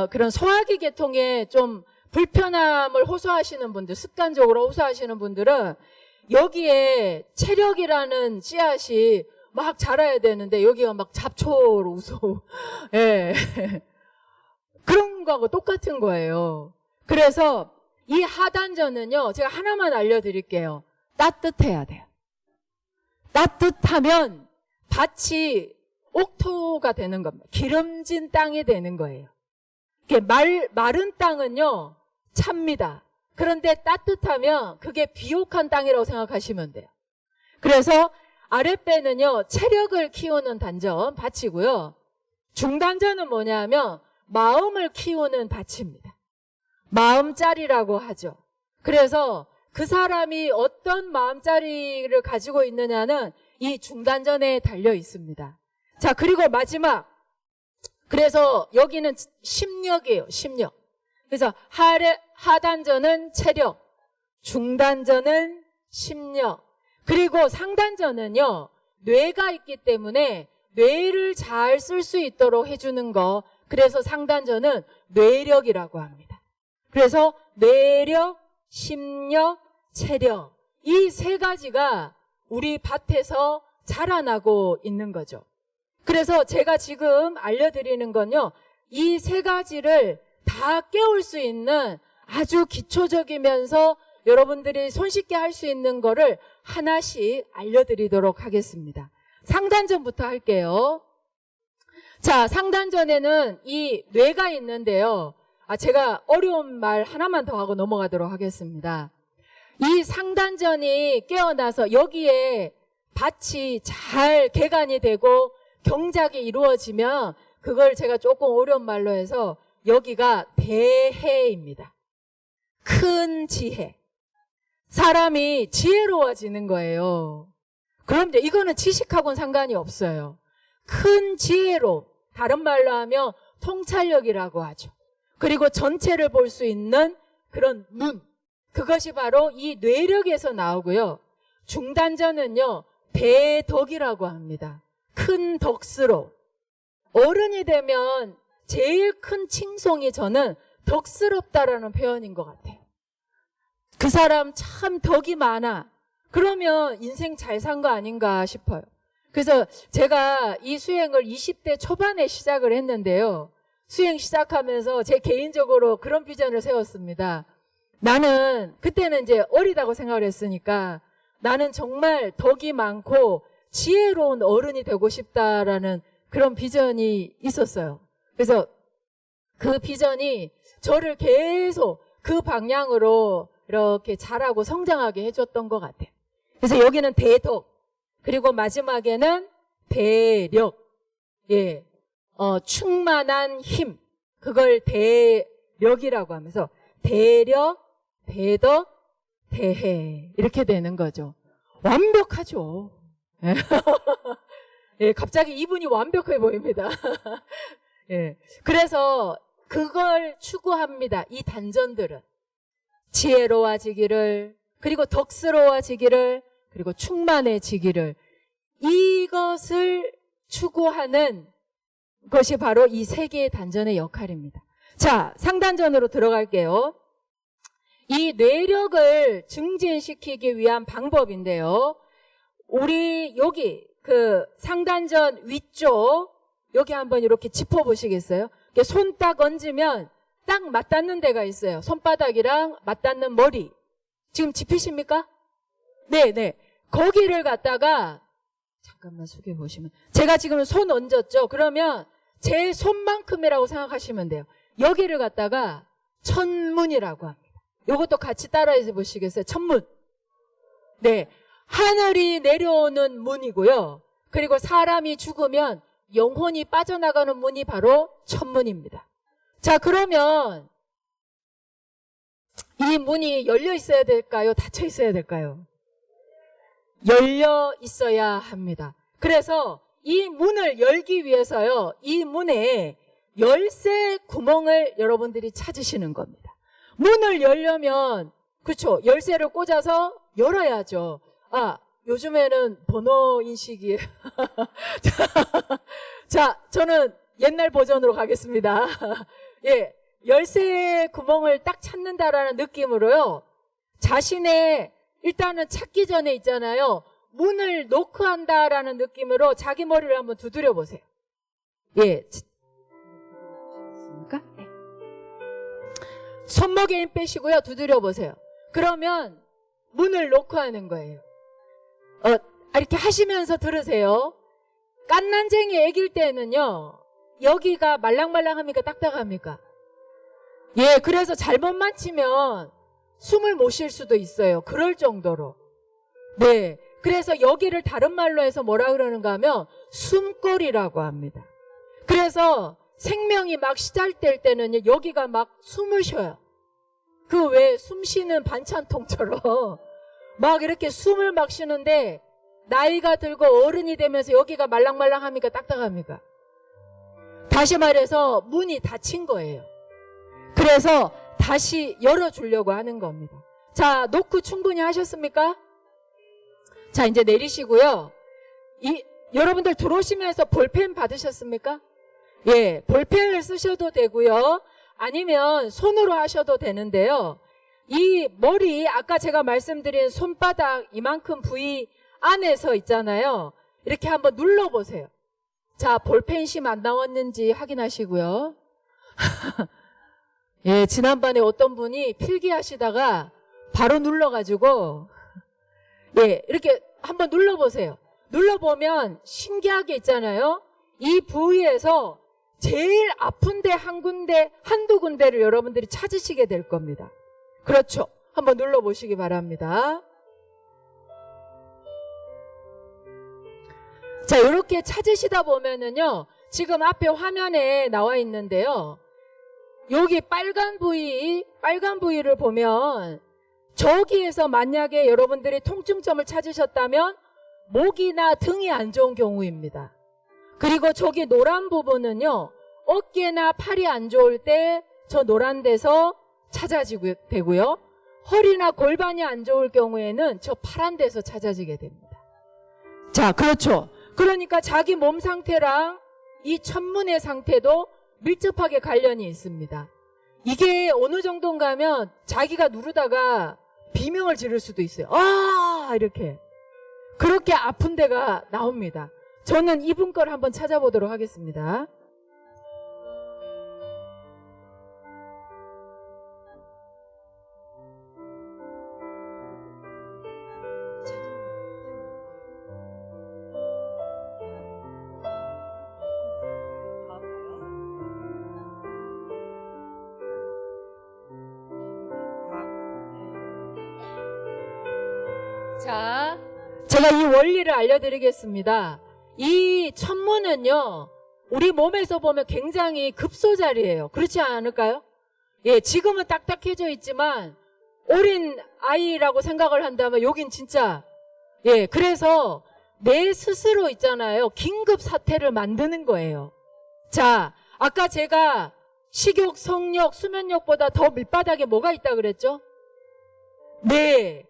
그런 소화기 계통에 좀 불편함을 호소하시는 분들, 습관적으로 호소하시는 분들은 여기에 체력이라는 씨앗이 막 자라야 되는데 여기가 막 잡초로 우스워. 예. 그런 거하고 똑같은 거예요. 그래서 이 하단전은요, 제가 하나만 알려드릴게요. 따뜻해야 돼요. 따뜻하면 밭이 옥토가 되는 겁니다. 기름진 땅이 되는 거예요. 마른 땅은요, 찹니다. 그런데 따뜻하면 그게 비옥한 땅이라고 생각하시면 돼요. 그래서 아랫배는요, 체력을 키우는 단전, 밭이고요. 중단전은 뭐냐면 마음을 키우는 밭입니다. 마음자리라고 하죠. 그래서 그 사람이 어떤 마음자리를 가지고 있느냐는 이 중단전에 달려 있습니다. 자, 그리고 마지막. 그래서 여기는 심력이에요, 심력. 그래서 하단전은 체력, 중단전은 심력, 그리고 상단전은요, 뇌가 있기 때문에 뇌를 잘 쓸 수 있도록 해주는 거. 그래서 상단전은 뇌력이라고 합니다. 그래서 뇌력, 심력, 체력, 이 세 가지가 우리 밭에서 자라나고 있는 거죠. 그래서 제가 지금 알려드리는 건요, 이 세 가지를 다 깨울 수 있는 아주 기초적이면서 여러분들이 손쉽게 할 수 있는 거를 하나씩 알려드리도록 하겠습니다. 상단전부터 할게요. 자, 상단전에는 이 뇌가 있는데요. 제가 어려운 말 하나만 더 하고 넘어가도록 하겠습니다. 이 상단전이 깨어나서 여기에 밭이 잘 개간이 되고 경작이 이루어지면 그걸 제가 조금 어려운 말로 해서 여기가 대해입니다. 큰 지혜. 사람이 지혜로워지는 거예요. 그럼 이제 이거는 지식하고는 상관이 없어요. 큰 지혜로, 다른 말로 하면 통찰력이라고 하죠. 그리고 전체를 볼 수 있는 그런 눈, 그것이 바로 이 뇌력에서 나오고요. 중단전은요, 대덕이라고 합니다. 큰 덕스로. 어른이 되면 제일 큰 칭송이 저는 덕스럽다라는 표현인 것 같아요. 그 사람 참 덕이 많아. 그러면 인생 잘 산 거 아닌가 싶어요. 그래서 제가 이 수행을 20대 초반에 시작을 했는데요. 수행 시작하면서 제 개인적으로 그런 비전을 세웠습니다. 나는 그때는 이제 어리다고 생각을 했으니까 나는 정말 덕이 많고 지혜로운 어른이 되고 싶다라는 그런 비전이 있었어요. 그래서 그 비전이 저를 계속 그 방향으로 이렇게 자라고 성장하게 해줬던 것 같아요. 그래서 여기는 대덕, 그리고 마지막에는 대력, 충만한 힘, 그걸 대력이라고 하면서 대력, 대덕, 대해, 이렇게 되는 거죠. 완벽하죠. 갑자기 이분이 완벽해 보입니다. 그래서 그걸 추구합니다. 이 단전들은 지혜로워지기를, 그리고 덕스러워지기를, 그리고 충만해지기를, 이것을 추구하는 것이 바로 이 세 개의 단전의 역할입니다. 자, 상단전으로 들어갈게요. 이 뇌력을 증진시키기 위한 방법인데요. 우리 여기 그 상단전 위쪽 여기 한번 이렇게 짚어보시겠어요? 손 딱 얹으면 딱 맞닿는 데가 있어요. 손바닥이랑 맞닿는 머리. 지금 짚히십니까? 네네. 거기를 갖다가 잠깐만 숙여보시면, 제가 지금 손 얹었죠? 그러면 제 손만큼이라고 생각하시면 돼요. 여기를 갖다가 천문이라고 합니다. 이것도 같이 따라해 보시겠어요? 천문. 네. 하늘이 내려오는 문이고요. 그리고 사람이 죽으면 영혼이 빠져나가는 문이 바로 천문입니다. 자, 그러면 이 문이 열려 있어야 될까요? 닫혀 있어야 될까요? 열려 있어야 합니다. 그래서 이 문을 열기 위해서요, 이 문에 열쇠 구멍을 여러분들이 찾으시는 겁니다. 문을 열려면, 그렇죠, 열쇠를 꽂아서 열어야죠. 아, 요즘에는 번호 인식이. 자, 저는 옛날 버전으로 가겠습니다. 예, 열쇠 구멍을 딱 찾는다라는 느낌으로요. 자신의, 일단은 찾기 전에 있잖아요. 문을 노크한다라는 느낌으로 자기 머리를 한번 두드려 보세요. 예. 네. 손목에 힘 빼시고요. 두드려 보세요. 그러면 문을 노크하는 거예요. 이렇게 하시면서 들으세요. 깐난쟁이 애길 때는요, 여기가 말랑말랑합니까? 딱딱합니까? 예, 그래서 잘못만 치면 숨을 못 쉴 수도 있어요. 그럴 정도로. 네. 그래서 여기를 다른 말로 해서 뭐라 그러는가 하면 숨골이라고 합니다. 그래서 생명이 막 시작될 때는 여기가 막 숨을 쉬어요. 그 왜 숨 쉬는 반찬통처럼 막 이렇게 숨을 막 쉬는데 나이가 들고 어른이 되면서 여기가 말랑말랑합니까? 딱딱합니까? 다시 말해서 문이 닫힌 거예요. 그래서 다시 열어주려고 하는 겁니다. 자, 노크 충분히 하셨습니까? 자, 이제 내리시고요. 여러분들 들어오시면서 볼펜 받으셨습니까? 예, 볼펜을 쓰셔도 되고요. 아니면 손으로 하셔도 되는데요. 이 머리, 아까 제가 말씀드린 손바닥 이만큼 부위 안에서 있잖아요. 이렇게 한번 눌러보세요. 자, 볼펜심 안 나왔는지 확인하시고요. 예, 지난번에 어떤 분이 필기하시다가 바로 눌러가지고, 예, 이렇게 한번 눌러보세요. 눌러보면 신기하게 있잖아요. 이 부위에서 제일 아픈데 한두 군데를 여러분들이 찾으시게 될 겁니다. 그렇죠. 한번 눌러보시기 바랍니다. 자, 이렇게 찾으시다 보면은요, 지금 앞에 화면에 나와 있는데요. 여기 빨간 부위를 보면 저기에서 만약에 여러분들이 통증점을 찾으셨다면 목이나 등이 안 좋은 경우입니다. 그리고 저기 노란 부분은요, 어깨나 팔이 안 좋을 때 저 노란 데서 찾아지게 되고요. 허리나 골반이 안 좋을 경우에는 저 파란 데서 찾아지게 됩니다. 자, 그렇죠. 그러니까 자기 몸 상태랑 이 천문의 상태도 밀접하게 관련이 있습니다. 이게 어느 정도인가 하면 자기가 누르다가 비명을 지를 수도 있어요. 아! 이렇게. 그렇게 아픈 데가 나옵니다. 저는 이분 걸 한번 찾아보도록 하겠습니다. 자, 제가 이 원리를 알려드리겠습니다. 이 천문은요, 우리 몸에서 보면 굉장히 급소자리예요. 그렇지 않을까요? 예, 지금은 딱딱해져 있지만 어린 아이라고 생각을 한다면 여긴 진짜, 예, 그래서 내 스스로 있잖아요. 긴급 사태를 만드는 거예요. 자, 아까 제가 식욕, 성욕, 수면욕보다 더 밑바닥에 뭐가 있다 그랬죠? 네.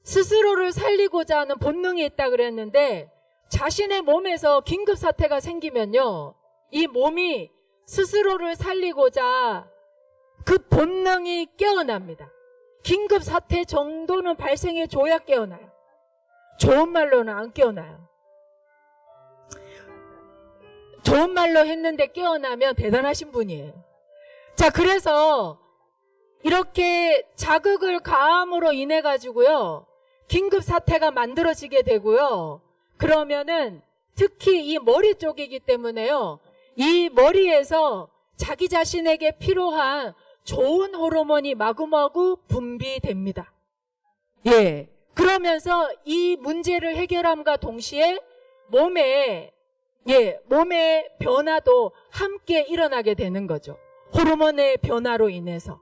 스스로를 살리고자 하는 본능이 있다 그랬는데 자신의 몸에서 긴급 사태가 생기면요, 이 몸이 스스로를 살리고자 그 본능이 깨어납니다. 긴급 사태 정도는 발생해 줘야 깨어나요. 좋은 말로는 안 깨어나요. 좋은 말로 했는데 깨어나면 대단하신 분이에요. 자, 그래서 이렇게 자극을 가함으로 인해 가지고요, 긴급 사태가 만들어지게 되고요. 그러면은 특히 이 머리 쪽이기 때문에요, 이 머리에서 자기 자신에게 필요한 좋은 호르몬이 마구마구 분비됩니다. 예. 그러면서 이 문제를 해결함과 동시에 몸의 변화도 함께 일어나게 되는 거죠. 호르몬의 변화로 인해서.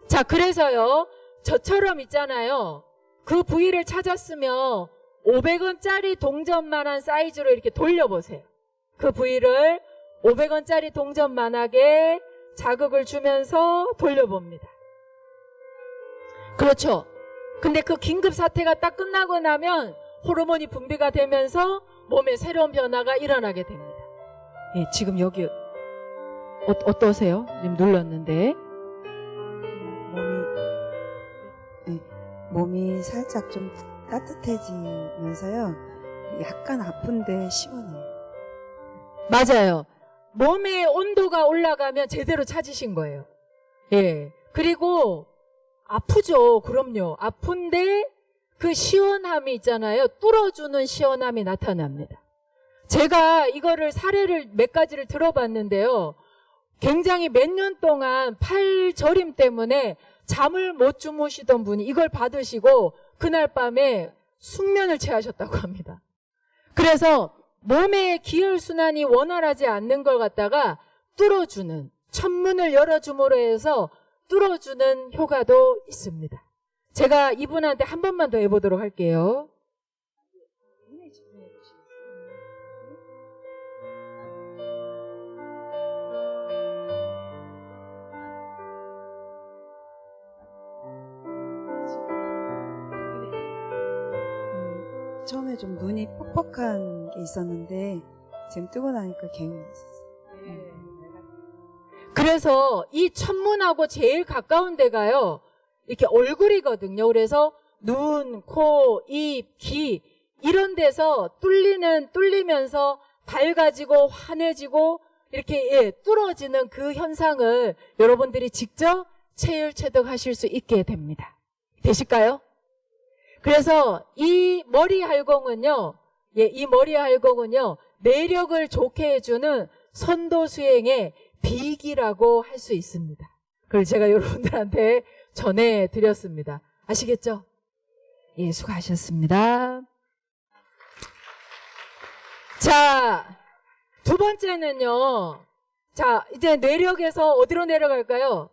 자, 그래서요, 저처럼 있잖아요. 그 부위를 찾았으면 500원짜리 동전만한 사이즈로 이렇게 돌려보세요. 그 부위를 500원짜리 동전만하게 자극을 주면서 돌려봅니다. 그렇죠. 근데 그 긴급 사태가 딱 끝나고 나면 호르몬이 분비가 되면서 몸에 새로운 변화가 일어나게 됩니다. 예, 지금 여기 어떠세요? 지금 눌렀는데. 몸이 살짝 좀 따뜻해지면서요. 약간 아픈데 시원해요. 맞아요. 몸의 온도가 올라가면 제대로 찾으신 거예요. 예. 그리고 아프죠. 그럼요. 아픈데 그 시원함이 있잖아요. 뚫어주는 시원함이 나타납니다. 제가 이거를 사례를 몇 가지를 들어봤는데요. 굉장히 몇 년 동안 팔 저림 때문에 잠을 못 주무시던 분이 이걸 받으시고 그날 밤에 숙면을 취하셨다고 합니다. 그래서 몸의 기혈순환이 원활하지 않는 걸 갖다가 뚫어주는, 천문을 열어줌으로 해서 뚫어주는 효과도 있습니다. 제가 이분한테 한 번만 더 해보도록 할게요. 처음에 좀 눈이 퍽퍽한 게 있었는데 지금 뜨고 나니까 개운했어요. 그래서 이 천문하고 제일 가까운 데가요, 이렇게 얼굴이거든요. 그래서 눈, 코, 입, 귀 이런 데서 뚫리면서 밝아지고 환해지고 이렇게 뚫어지는 그 현상을 여러분들이 직접 체열 체득하실 수 있게 됩니다. 되실까요? 그래서 이 머리 활공은요, 이 머리 활공은요, 내력을 좋게 해주는 선도 수행의 비기라고 할 수 있습니다. 그걸 제가 여러분들한테 전해드렸습니다. 아시겠죠? 예, 수고하셨습니다. 자, 두 번째는요. 자, 이제 뇌력에서 어디로 내려갈까요?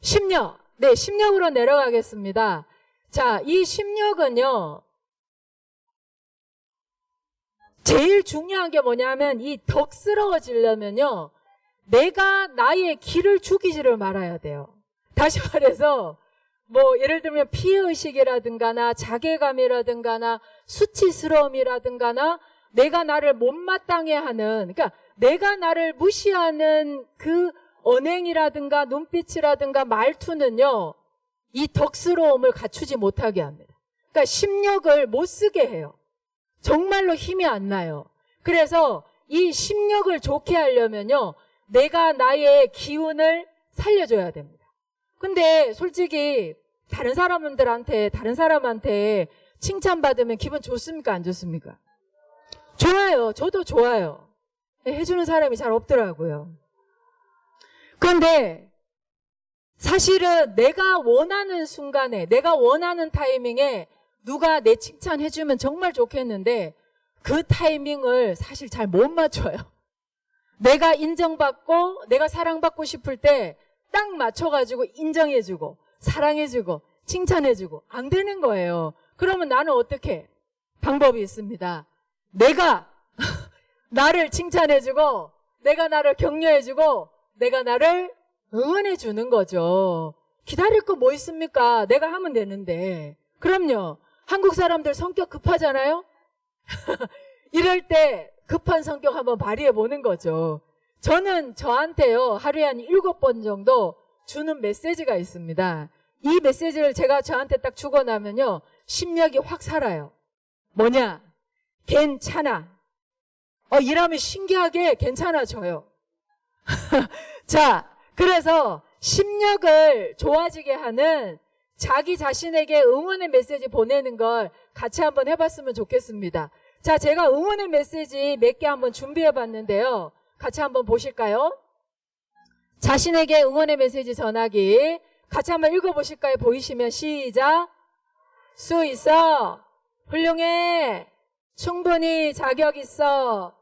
심력. 네, 심력으로 내려가겠습니다. 자, 이 심력은요. 제일 중요한 게 뭐냐면 이 덕스러워지려면요. 내가 나의 기를 죽이지를 말아야 돼요. 다시 말해서 뭐 예를 들면 피해의식이라든가나 자괴감이라든가나 수치스러움이라든가나 내가 나를 못마땅해 하는, 그러니까 내가 나를 무시하는 그 언행이라든가 눈빛이라든가 말투는요, 이 덕스러움을 갖추지 못하게 합니다. 그러니까 심력을 못 쓰게 해요. 정말로 힘이 안 나요. 그래서 이 심력을 좋게 하려면요, 내가 나의 기운을 살려줘야 됩니다. 근데 솔직히 다른 사람한테 칭찬받으면 기분 좋습니까? 안 좋습니까? 좋아요. 저도 좋아요. 해주는 사람이 잘 없더라고요. 그런데 사실은 내가 원하는 순간에, 내가 원하는 타이밍에 누가 내 칭찬해주면 정말 좋겠는데 그 타이밍을 사실 잘 못 맞춰요. 내가 인정받고 내가 사랑받고 싶을 때 딱 맞춰가지고 인정해주고 사랑해주고 칭찬해주고 안 되는 거예요. 그러면 나는 어떻게? 방법이 있습니다. 내가 나를 칭찬해주고 내가 나를 격려해주고 내가 나를 응원해주는 거죠. 기다릴 거 뭐 있습니까? 내가 하면 되는데. 그럼요. 한국 사람들 성격 급하잖아요? 이럴 때 급한 성격 한번 발휘해보는 거죠. 저는 저한테요, 하루에 한 7번 정도 주는 메시지가 있습니다. 이 메시지를 제가 저한테 딱 주고 나면요, 심력이 확 살아요. 뭐냐? 괜찮아. 이러면 신기하게 괜찮아져요. 자, 그래서 심력을 좋아지게 하는 자기 자신에게 응원의 메시지 보내는 걸 같이 한번 해봤으면 좋겠습니다. 자, 제가 응원의 메시지 몇 개 한번 준비해봤는데요. 같이 한번 보실까요? 자신에게 응원의 메시지 전하기. 같이 한번 읽어보실까요? 보이시면 시작. 수 있어. 훌륭해. 충분히 자격 있어.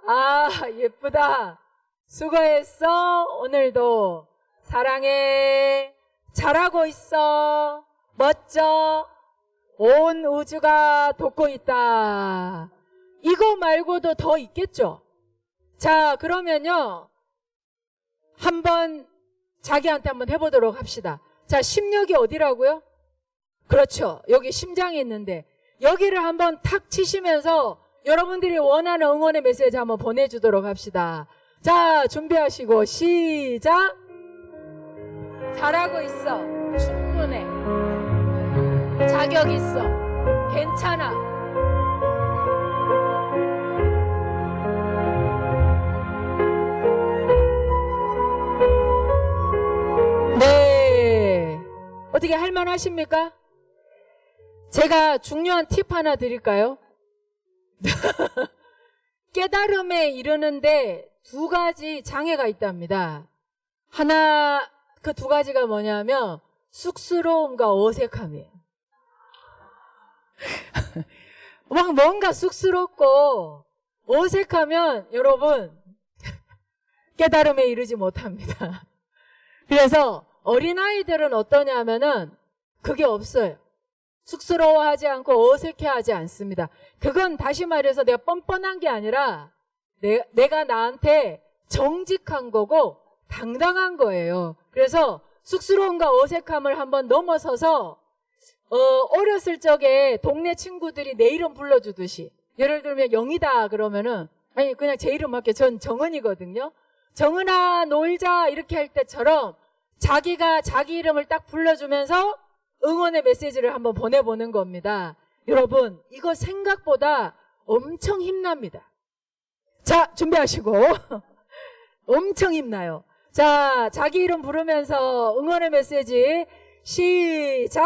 아, 예쁘다. 수고했어. 오늘도 사랑해. 잘하고 있어. 멋져. 온 우주가 돕고 있다. 이거 말고도 더 있겠죠? 자, 그러면요, 한번 자기한테 한번 해보도록 합시다. 자, 심력이 어디라고요? 그렇죠. 여기 심장이 있는데 여기를 한번 탁 치시면서 여러분들이 원하는 응원의 메시지 한번 보내주도록 합시다. 자, 준비하시고 시작. 잘하고 있어. 충분해. 자격 있어. 괜찮아. 네. 어떻게 할만하십니까? 제가 중요한 팁 하나 드릴까요? 깨달음에 이르는데 두 가지 장애가 있답니다. 하나, 그 두 가지가 뭐냐면 쑥스러움과 어색함이에요. 막 뭔가 쑥스럽고 어색하면 여러분 깨달음에 이르지 못합니다. 그래서 어린아이들은 어떠냐면은 그게 없어요. 쑥스러워하지 않고 어색해하지 않습니다. 그건 다시 말해서 내가 뻔뻔한 게 아니라 내가 나한테 정직한 거고 당당한 거예요. 그래서 쑥스러움과 어색함을 한번 넘어서서 어렸을 적에 동네 친구들이 내 이름 불러주듯이 예를 들면 영이다 그러면은 아니 그냥 제 이름 할게. 전 정은이거든요. 정은아 놀자 이렇게 할 때처럼 자기가 자기 이름을 딱 불러주면서 응원의 메시지를 한번 보내보는 겁니다. 여러분 이거 생각보다 엄청 힘납니다. 자 준비하시고 엄청 힘나요. 자 자기 이름 부르면서 응원의 메시지 시작.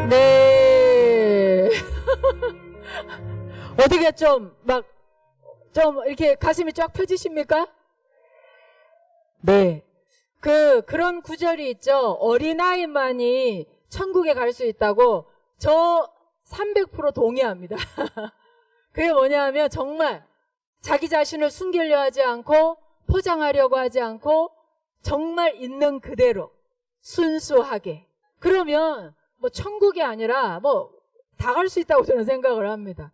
네. 어떻게 좀 이렇게 가슴이 쫙 펴지십니까? 네. 그런 구절이 있죠. 어린아이만이 천국에 갈 수 있다고 저 300% 동의합니다. 그게 뭐냐면 정말 자기 자신을 숨기려 하지 않고 포장하려고 하지 않고 정말 있는 그대로 순수하게. 그러면 뭐 천국이 아니라 뭐 다 갈 수 있다고 저는 생각을 합니다.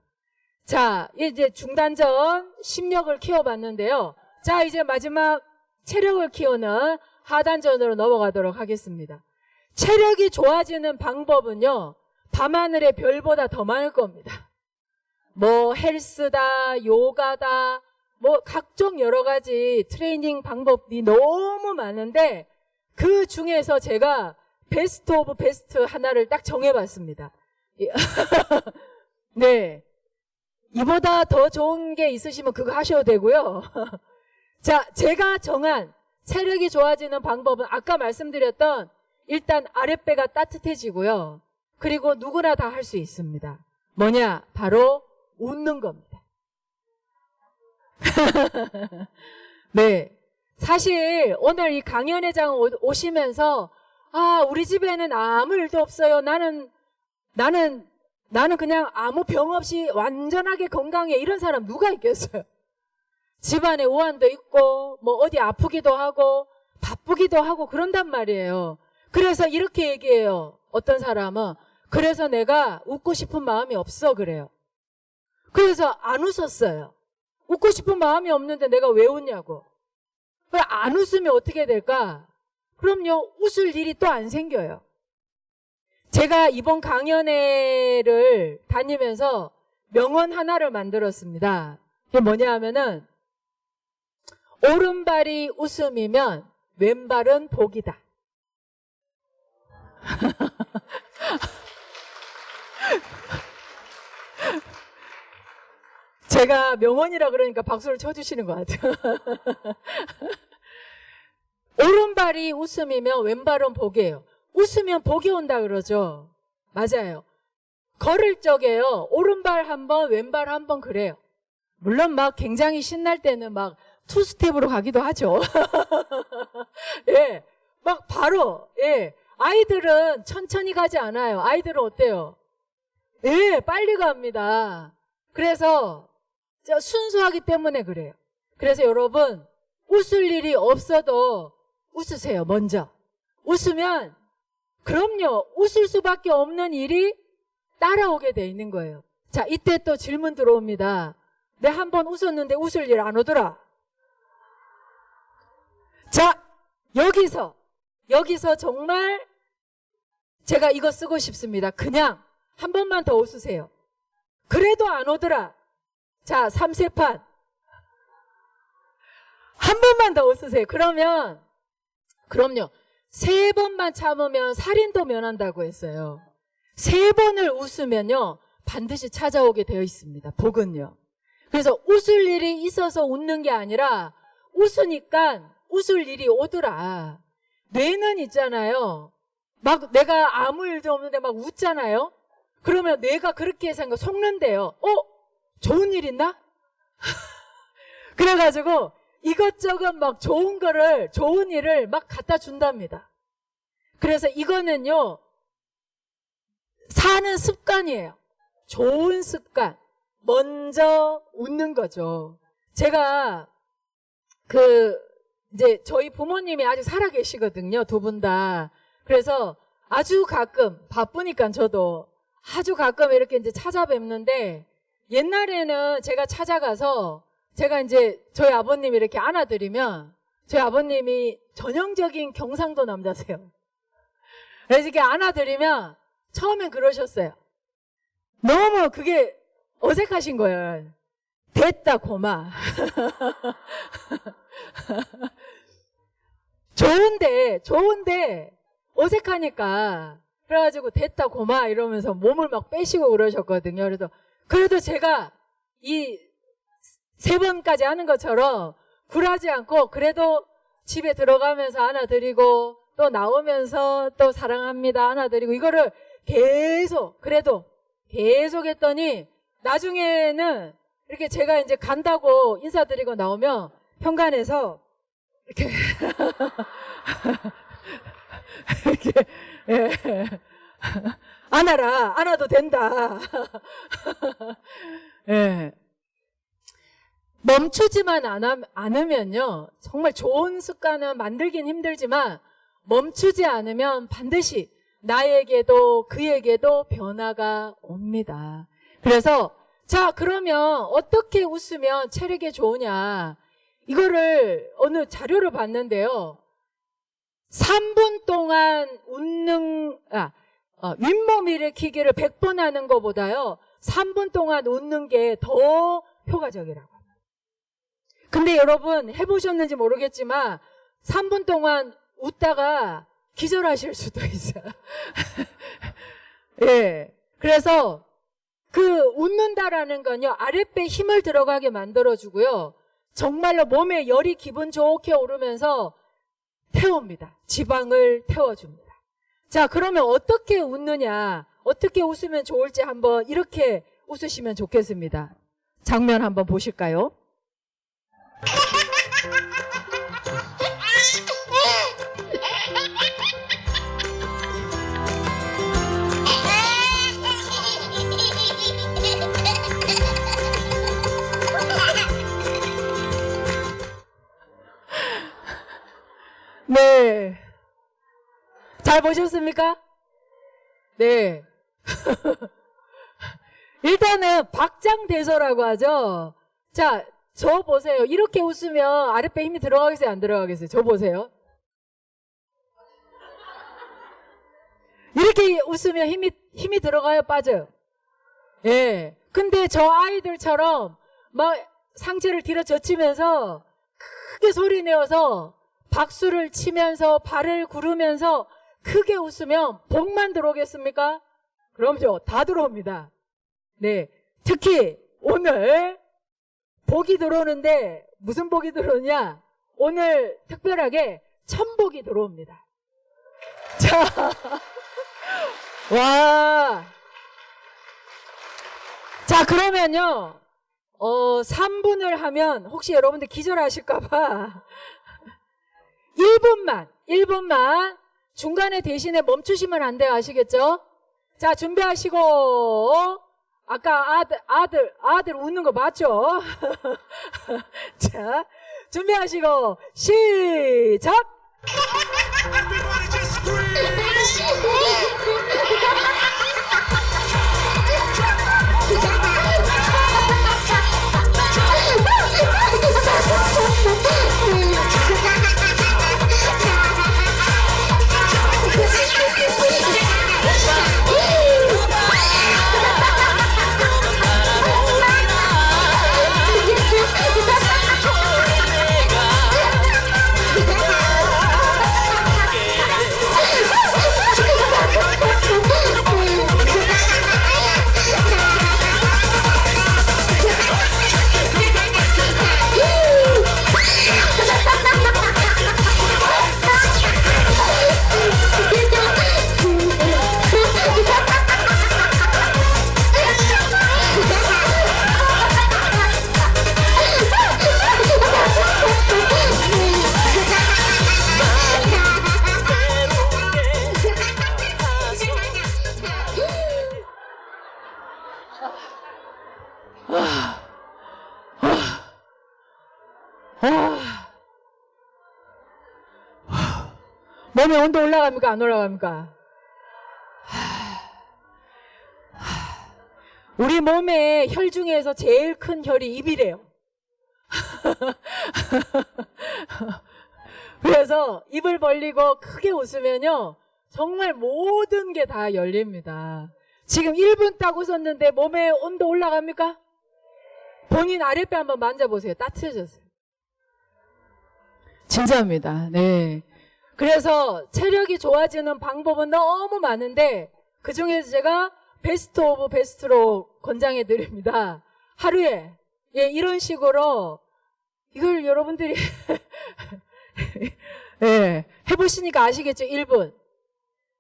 자, 이제 중단전 심력을 키워봤는데요. 자, 이제 마지막 체력을 키우는 하단전으로 넘어가도록 하겠습니다. 체력이 좋아지는 방법은요, 밤하늘의 별보다 더 많을 겁니다. 뭐 헬스다, 요가다, 뭐 각종 여러 가지 트레이닝 방법이 너무 많은데 그 중에서 제가 베스트 오브 베스트 하나를 딱 정해봤습니다. 네. 이보다 더 좋은 게 있으시면 그거 하셔도 되고요. 자, 제가 정한 체력이 좋아지는 방법은 아까 말씀드렸던 일단 아랫배가 따뜻해지고요. 그리고 누구나 다 할 수 있습니다. 뭐냐? 바로 웃는 겁니다. 네. 사실 오늘 이 강연회장 오시면서 우리 집에는 아무 일도 없어요. 나는 그냥 아무 병 없이 완전하게 건강해. 이런 사람 누가 있겠어요? 집안에 우환도 있고 뭐 어디 아프기도 하고 바쁘기도 하고 그런단 말이에요. 그래서 이렇게 얘기해요. 어떤 사람은 그래서 내가 웃고 싶은 마음이 없어 그래요. 그래서 안 웃었어요. 웃고 싶은 마음이 없는데 내가 왜 웃냐고. 안 웃으면 어떻게 될까? 그럼요, 웃을 일이 또 안 생겨요. 제가 이번 강연회를 다니면서 명언 하나를 만들었습니다. 그게 뭐냐 하면은 오른발이 웃음이면 왼발은 복이다. 제가 명언이라 그러니까 박수를 쳐주시는 것 같아요. 오른발이 웃음이면 왼발은 복이에요. 웃으면 복이 온다 그러죠. 맞아요. 걸을 적에요. 오른발 한 번, 왼발 한 번 그래요. 물론 막 굉장히 신날 때는 막 투스텝으로 가기도 하죠. 예. 막 바로, 예. 아이들은 천천히 가지 않아요. 아이들은 어때요? 예, 빨리 갑니다. 그래서 순수하기 때문에 그래요. 그래서 여러분, 웃을 일이 없어도 웃으세요, 먼저. 웃으면 그럼요. 웃을 수밖에 없는 일이 따라오게 돼 있는 거예요. 자, 이때 또 질문 들어옵니다. 내 한 번 웃었는데 웃을 일 안 오더라. 자, 여기서 정말 제가 이거 쓰고 싶습니다. 그냥 한 번만 더 웃으세요. 그래도 안 오더라. 자, 3세판. 한 번만 더 웃으세요. 그럼요. 3번만 참으면 살인도 면한다고 했어요. 3번을 웃으면요, 반드시 찾아오게 되어 있습니다. 복은요. 그래서 웃을 일이 있어서 웃는 게 아니라 웃으니까 웃을 일이 오더라. 뇌는 있잖아요. 막 내가 아무 일도 없는데 막 웃잖아요. 그러면 뇌가 그렇게 생각 속는데요. 좋은 일 있나? 그래가지고 이것저것 막 좋은 일을 막 갖다 준답니다. 그래서 이거는요, 사는 습관이에요. 좋은 습관. 먼저 웃는 거죠. 제가 이제 저희 부모님이 아직 살아 계시거든요. 두 분 다. 그래서 아주 가끔, 바쁘니까 저도 아주 가끔 이렇게 이제 찾아뵙는데, 옛날에는 제가 찾아가서 제가 이제 저희 아버님 이렇게 안아드리면 저희 아버님이 전형적인 경상도 남자세요. 그래서 이렇게 안아드리면 처음엔 그러셨어요. 너무 그게 어색하신 거예요. 됐다 고마. 좋은데 어색하니까 그래가지고 됐다 고마 이러면서 몸을 막 빼시고 그러셨거든요. 그래서 그래도 제가 이 3번까지 하는 것처럼 굴하지 않고 그래도 집에 들어가면서 안아드리고 또 나오면서 또 사랑합니다 안아드리고 이거를 계속 했더니 나중에는 이렇게 제가 이제 간다고 인사드리고 나오면 현관에서 이렇게 이렇게 안아도 된다. 예. 멈추지만 않으면요, 정말 좋은 습관은 만들긴 힘들지만 멈추지 않으면 반드시 나에게도 그에게도 변화가 옵니다. 그래서 자, 그러면 어떻게 웃으면 체력에 좋으냐, 이거를 어느 자료를 봤는데요, 3분 동안 윗몸 일으키기를 100번 하는 것보다요 3분 동안 웃는 게 더 효과적이라고. 근데 여러분 해보셨는지 모르겠지만 3분 동안 웃다가 기절하실 수도 있어요. 예. 그래서 웃는다라는 건요, 아랫배에 힘을 들어가게 만들어주고요, 정말로 몸에 열이 기분 좋게 오르면서 태웁니다. 지방을 태워줍니다. 자, 그러면 어떻게 웃느냐, 어떻게 웃으면 좋을지 한번 이렇게 웃으시면 좋겠습니다. 장면 한번 보실까요? 네. 잘 보셨습니까? 네. 일단은 박장대소라고 하죠. 자, 저 보세요. 이렇게 웃으면 아랫배 힘이 들어가겠어요? 안 들어가겠어요? 저 보세요. 이렇게 웃으면 힘이 들어가요? 빠져요? 예. 근데 저 아이들처럼 막 상체를 뒤로 젖히면서 크게 소리 내어서 박수를 치면서 발을 구르면서 크게 웃으면 복만 들어오겠습니까? 그럼요. 다 들어옵니다. 네. 특히 오늘 복이 들어오는데 무슨 복이 들어오냐? 오늘 특별하게 천복이 들어옵니다. 자, 와. 자, 그러면요, 3분을 하면 혹시 여러분들 기절하실까봐 1분만 중간에 대신에 멈추시면 안 돼요. 아시겠죠? 자, 준비하시고, 아까 아들 웃는 거 맞죠? 자, 준비하시고, 시작! Everybody just scream. 몸의 온도 올라갑니까? 안 올라갑니까? 우리 몸의 혈 중에서 제일 큰 혈이 입이래요. 그래서 입을 벌리고 크게 웃으면요, 정말 모든 게 다 열립니다. 지금 1분 딱 웃었는데 몸의 온도 올라갑니까? 본인 아랫배 한번 만져보세요. 따뜻해졌어요. 진짜입니다. 네. 그래서 체력이 좋아지는 방법은 너무 많은데 그 중에서 제가 베스트 오브 베스트로 권장해 드립니다. 하루에 이런 식으로 이걸 여러분들이 해보시니까 아시겠죠? 1분.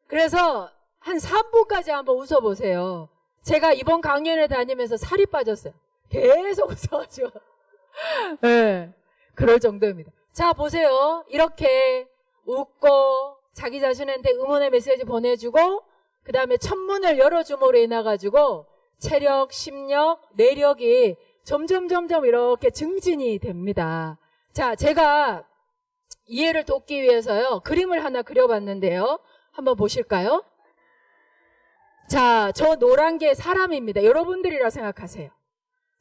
그래서 한 3분까지 한번 웃어보세요. 제가 이번 강연에 다니면서 살이 빠졌어요. 계속 웃어가지고. 그럴 정도입니다. 자, 보세요. 이렇게 웃고 자기 자신한테 응원의 메시지 보내주고 그 다음에 천문을 열어줌으로 인해가지고 체력, 심력, 내력이 점점 이렇게 증진이 됩니다. 자, 제가 이해를 돕기 위해서요, 그림을 하나 그려봤는데요. 한번 보실까요? 자, 저 노란 게 사람입니다. 여러분들이라 생각하세요.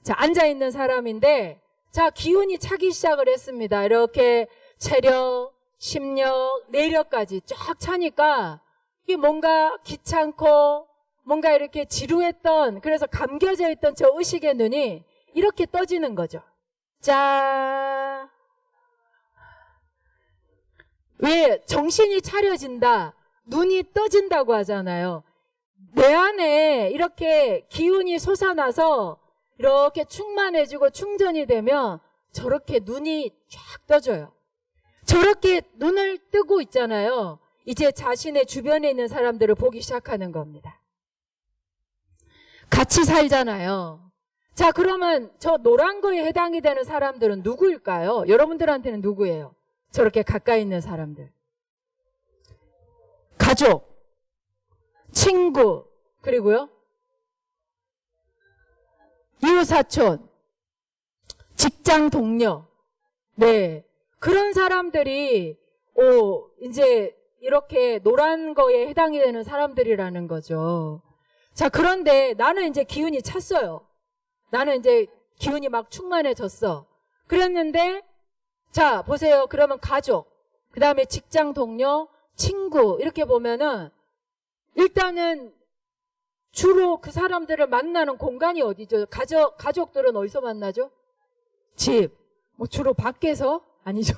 자, 앉아있는 사람인데, 자, 기운이 차기 시작을 했습니다. 이렇게 체력, 심력, 내력까지 쫙 차니까 이게 뭔가 귀찮고 뭔가 이렇게 지루했던, 그래서 감겨져 있던 저 의식의 눈이 이렇게 떠지는 거죠. 자, 왜 정신이 차려진다, 눈이 떠진다고 하잖아요. 내 안에 이렇게 기운이 솟아나서 이렇게 충만해지고 충전이 되면 저렇게 눈이 쫙 떠져요. 저렇게 눈을 뜨고 있잖아요. 이제 자신의 주변에 있는 사람들을 보기 시작하는 겁니다. 같이 살잖아요. 자, 그러면 저 노란 거에 해당이 되는 사람들은 누구일까요? 여러분들한테는 누구예요? 저렇게 가까이 있는 사람들. 가족, 친구, 그리고요, 이웃사촌, 직장 동료. 네. 그런 사람들이, 이제 이렇게 노란 거에 해당이 되는 사람들이라는 거죠. 자, 그런데 나는 이제 기운이 찼어요. 나는 이제 기운이 막 충만해졌어. 그랬는데, 자, 보세요. 그러면 가족, 그 다음에 직장 동료, 친구, 이렇게 보면은, 일단은 주로 그 사람들을 만나는 공간이 어디죠? 가족들은 어디서 만나죠? 집. 뭐 주로 밖에서? 아니죠.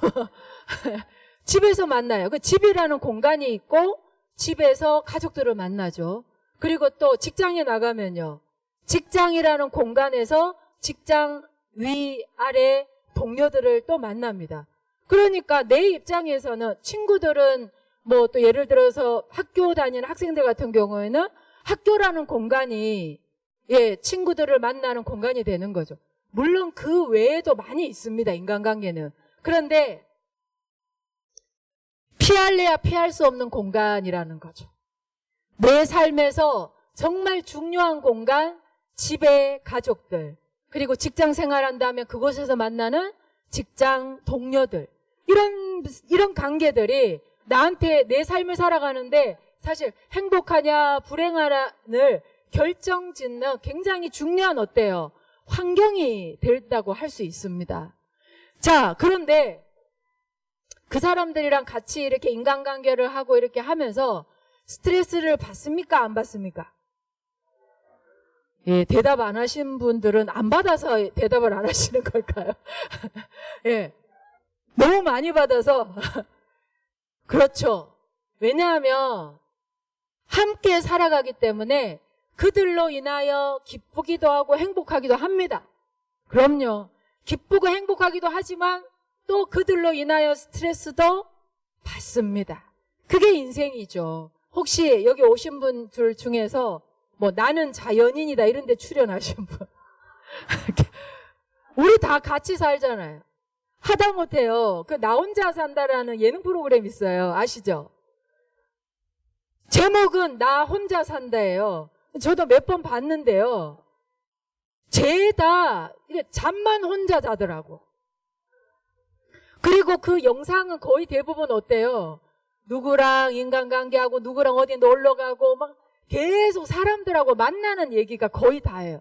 집에서 만나요. 그 집이라는 공간이 있고 집에서 가족들을 만나죠. 그리고 또 직장에 나가면요, 직장이라는 공간에서 직장 위, 아래 동료들을 또 만납니다. 그러니까 내 입장에서는 친구들은 뭐 또 예를 들어서 학교 다니는 학생들 같은 경우에는 학교라는 공간이 친구들을 만나는 공간이 되는 거죠. 물론 그 외에도 많이 있습니다, 인간관계는. 그런데 피할래야 피할 수 없는 공간이라는 거죠. 내 삶에서 정말 중요한 공간, 집의 가족들, 그리고 직장 생활한다면 그곳에서 만나는 직장 동료들. 이런 관계들이 나한테 내 삶을 살아가는데 사실 행복하냐 불행하냐를 결정짓는 굉장히 중요한 어때요? 환경이 된다고 할 수 있습니다. 자, 그런데 그 사람들이랑 같이 이렇게 인간관계를 하고 이렇게 하면서 스트레스를 받습니까? 안 받습니까? 예, 대답 안 하신 분들은 안 받아서 대답을 안 하시는 걸까요? 예, 너무 많이 받아서 그렇죠. 왜냐하면 함께 살아가기 때문에 그들로 인하여 기쁘기도 하고 행복하기도 합니다. 그럼요. 기쁘고 행복하기도 하지만 또 그들로 인하여 스트레스도 받습니다. 그게 인생이죠. 혹시 여기 오신 분들 중에서 뭐 나는 자연인이다 이런 데 출연하신 분 우리 다 같이 살잖아요. 하다못해요. 그 나 혼자 산다라는 예능 프로그램 있어요. 아시죠? 제목은 나 혼자 산다예요. 저도 몇 번 봤는데요. 죄다 잠만 혼자 자더라고. 그리고 그 영상은 거의 대부분 어때요? 누구랑 인간관계하고 누구랑 어디 놀러가고 막 계속 사람들하고 만나는 얘기가 거의 다예요.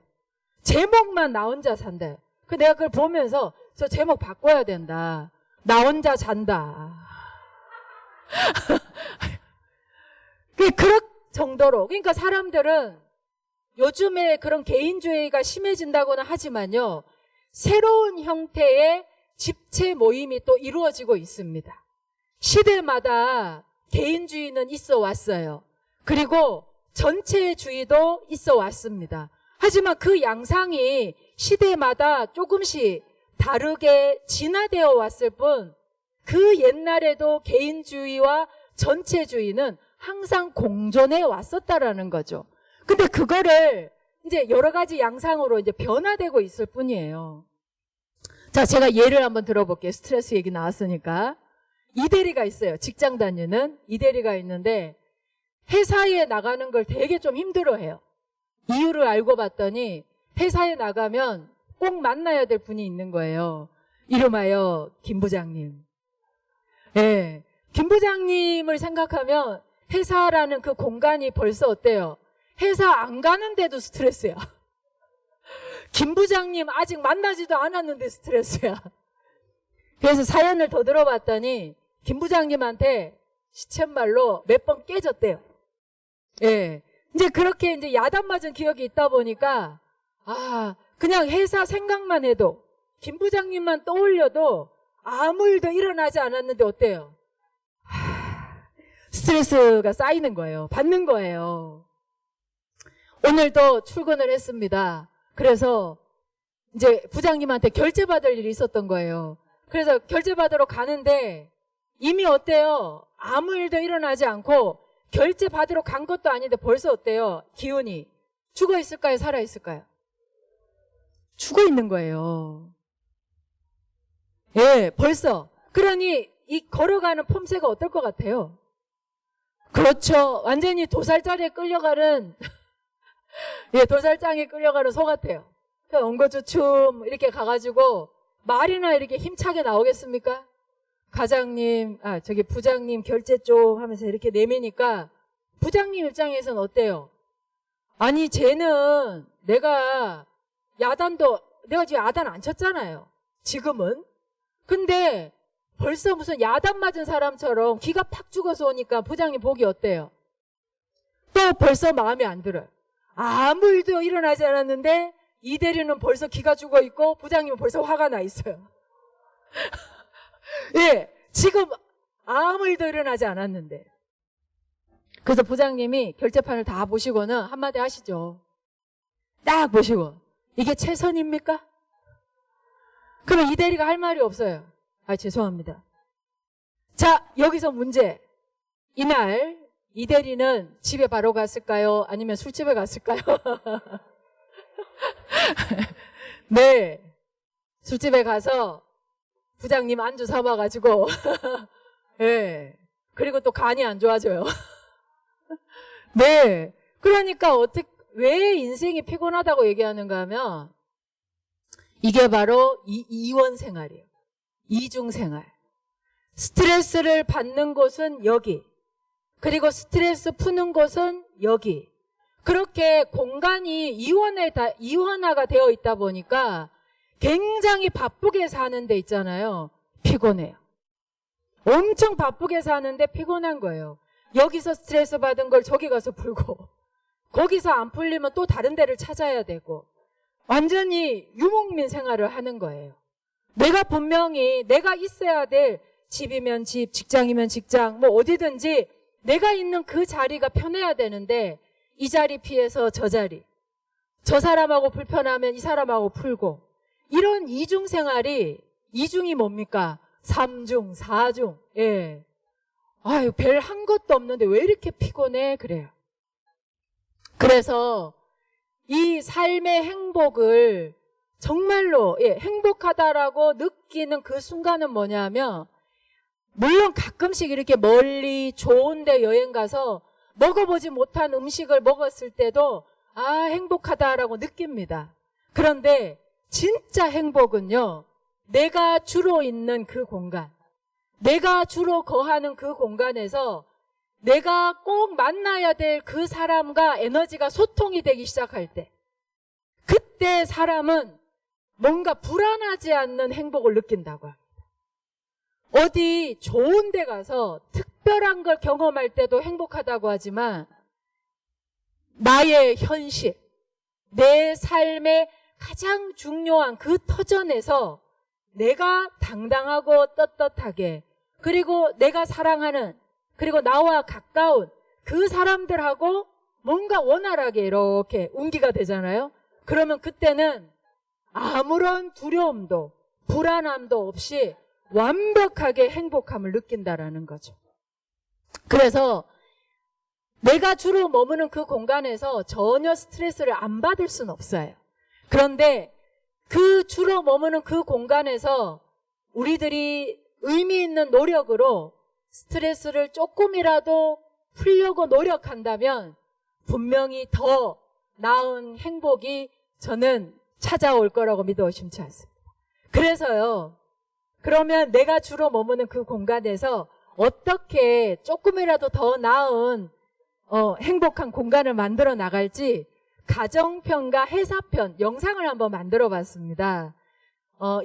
제목만 나 혼자 산다. 그 내가 그걸 보면서 저 제목 바꿔야 된다. 나 혼자 잔다. 그럴 정도로. 그러니까 사람들은 요즘에 그런 개인주의가 심해진다고는 하지만요. 새로운 형태의 집체 모임이 또 이루어지고 있습니다. 시대마다 개인주의는 있어 왔어요. 그리고 전체주의도 있어 왔습니다. 하지만 그 양상이 시대마다 조금씩 다르게 진화되어 왔을 뿐 그 옛날에도 개인주의와 전체주의는 항상 공존해 왔었다라는 거죠. 근데 그거를 이제 여러 가지 양상으로 이제 변화되고 있을 뿐이에요. 자, 제가 예를 한번 들어볼게요. 스트레스 얘기 나왔으니까. 이대리가 있어요. 직장 다니는 이대리가 있는데 회사에 나가는 걸 되게 좀 힘들어해요. 이유를 알고 봤더니 회사에 나가면 꼭 만나야 될 분이 있는 거예요. 이름하여 김 부장님. 예, 김 부장님을 생각하면 회사라는 그 공간이 벌써 어때요? 회사 안 가는데도 스트레스야. 김 부장님 아직 만나지도 않았는데 스트레스야. 그래서 사연을 더 들어봤더니 김 부장님한테 시쳇말로 몇 번 깨졌대요. 예. 이제 그렇게 이제 야단 맞은 기억이 있다 보니까 그냥 회사 생각만 해도 김 부장님만 떠올려도 아무 일도 일어나지 않았는데 어때요? 스트레스가 쌓이는 거예요. 받는 거예요. 오늘도 출근을 했습니다. 그래서 이제 부장님한테 결제 받을 일이 있었던 거예요. 그래서 결제 받으러 가는데 이미 어때요? 아무 일도 일어나지 않고 결제 받으러 간 것도 아닌데 벌써 어때요? 기운이 죽어 있을까요? 살아 있을까요? 죽어 있는 거예요. 예, 벌써. 그러니 이 걸어가는 폼새가 어떨 것 같아요? 그렇죠. 완전히 도살장에 끌려가는 예, 도살장에 끌려가는 소 같아요. 엉거주춤 이렇게 가가지고 말이나 이렇게 힘차게 나오겠습니까? 과장님, 저기 부장님 결제 좀 하면서 이렇게 내미니까 부장님 입장에서는 어때요? 아니, 쟤는 내가 지금 야단 안 쳤잖아요. 지금은. 근데 벌써 무슨 야단 맞은 사람처럼 기가 팍 죽어서 오니까 부장님 보기 어때요? 또 벌써 마음에 안 들어요. 아무 일도 일어나지 않았는데 이 대리는 벌써 기가 죽어 있고 부장님은 벌써 화가 나 있어요. 예, 지금 아무 일도 일어나지 않았는데. 그래서 부장님이 결제판을 다 보시고는 한마디 하시죠. 딱 보시고 이게 최선입니까? 그러면 이 대리가 할 말이 없어요. 죄송합니다. 자, 여기서 문제. 이날 이 대리는 집에 바로 갔을까요? 아니면 술집에 갔을까요? 네, 술집에 가서 부장님 안주 사와가지고 네, 그리고 또 간이 안 좋아져요. 네, 그러니까 왜 인생이 피곤하다고 얘기하는가 하면 이게 바로 이원 생활이에요. 이중 생활. 스트레스를 받는 곳은 여기. 그리고 스트레스 푸는 곳은 여기. 그렇게 공간이 이원화가 되어 있다 보니까 굉장히 바쁘게 사는 데 있잖아요. 피곤해요. 엄청 바쁘게 사는데 피곤한 거예요. 여기서 스트레스 받은 걸 저기 가서 풀고, 거기서 안 풀리면 또 다른 데를 찾아야 되고, 완전히 유목민 생활을 하는 거예요. 내가 분명히 내가 있어야 될 집이면 집, 직장이면 직장, 뭐 어디든지 내가 있는 그 자리가 편해야 되는데, 이 자리 피해서 저 자리, 저 사람하고 불편하면 이 사람하고 풀고, 이런 이중 생활이, 이중이 뭡니까? 3중, 4중. 예. 아유, 별 한 것도 없는데 왜 이렇게 피곤해? 그래요. 그래서 이 삶의 행복을 정말로, 예, 행복하다라고 느끼는 그 순간은 뭐냐면, 물론 가끔씩 이렇게 멀리 좋은 데 여행 가서 먹어보지 못한 음식을 먹었을 때도 행복하다라고 느낍니다. 그런데 진짜 행복은요, 내가 주로 있는 그 공간, 내가 주로 거하는 그 공간에서 내가 꼭 만나야 될 그 사람과 에너지가 소통이 되기 시작할 때, 그때 사람은 뭔가 불안하지 않는 행복을 느낀다고 합니다. 어디 좋은 데 가서 특별한 걸 경험할 때도 행복하다고 하지만, 나의 현실, 내 삶의 가장 중요한 그 터전에서 내가 당당하고 떳떳하게, 그리고 내가 사랑하는, 그리고 나와 가까운 그 사람들하고 뭔가 원활하게 이렇게 운기가 되잖아요. 그러면 그때는 아무런 두려움도 불안함도 없이 완벽하게 행복함을 느낀다라는 거죠. 그래서 내가 주로 머무는 그 공간에서 전혀 스트레스를 안 받을 수는 없어요. 그런데 그 주로 머무는 그 공간에서 우리들이 의미 있는 노력으로 스트레스를 조금이라도 풀려고 노력한다면 분명히 더 나은 행복이 저는 찾아올 거라고 믿어 의심치 않습니다. 그래서요, 그러면 내가 주로 머무는 그 공간에서 어떻게 조금이라도 더 나은 행복한 공간을 만들어 나갈지 가정편과 회사편 영상을 한번 만들어 봤습니다.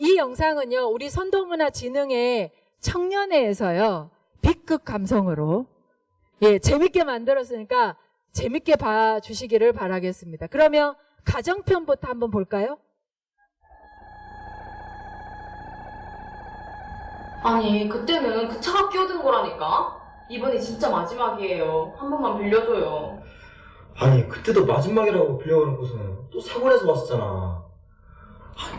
이 영상은요, 우리 선도문화진흥회 청년회에서요, B급 감성으로, 예, 재밌게 만들었으니까 재밌게 봐주시기를 바라겠습니다. 그러면 가정편부터 한번 볼까요? 아니, 그때는 그 차가 끼어든 거라니까? 이번이 진짜 마지막이에요. 한 번만 빌려줘요. 아니, 그때도 마지막이라고 빌려놓고서는 또 사고 내서 왔었잖아.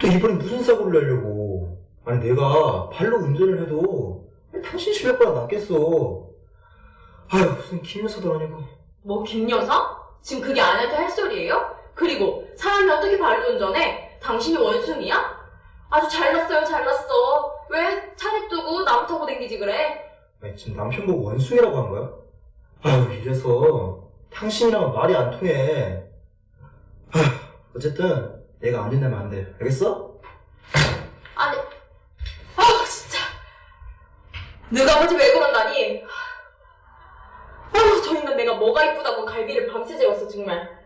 또 이번엔 무슨 사고를 내려고. 아니, 내가 발로 운전을 해도 당신 700보다 낫겠어. 아유, 무슨 김여사도 아니고. 뭐, 김여사? 지금 그게 아내한테 할 소리예요? 그리고 사람이 어떻게 발로 운전해? 당신이 원숭이야? 아주 잘났어요, 잘났어. 왜 차를 두고 남 타고 댕기지 그래? 아니, 지금 남편 보고 원숭이라고 한 거야? 아유, 이래서 당신이랑은 말이 안 통해. 아휴, 어쨌든 내가 안 된다면 안 돼. 알겠어? 아니, 진짜. 너가 아버지 왜 그런다니? 저 인간 내가 뭐가 이쁘다고 갈비를 밤새 재웠어, 정말.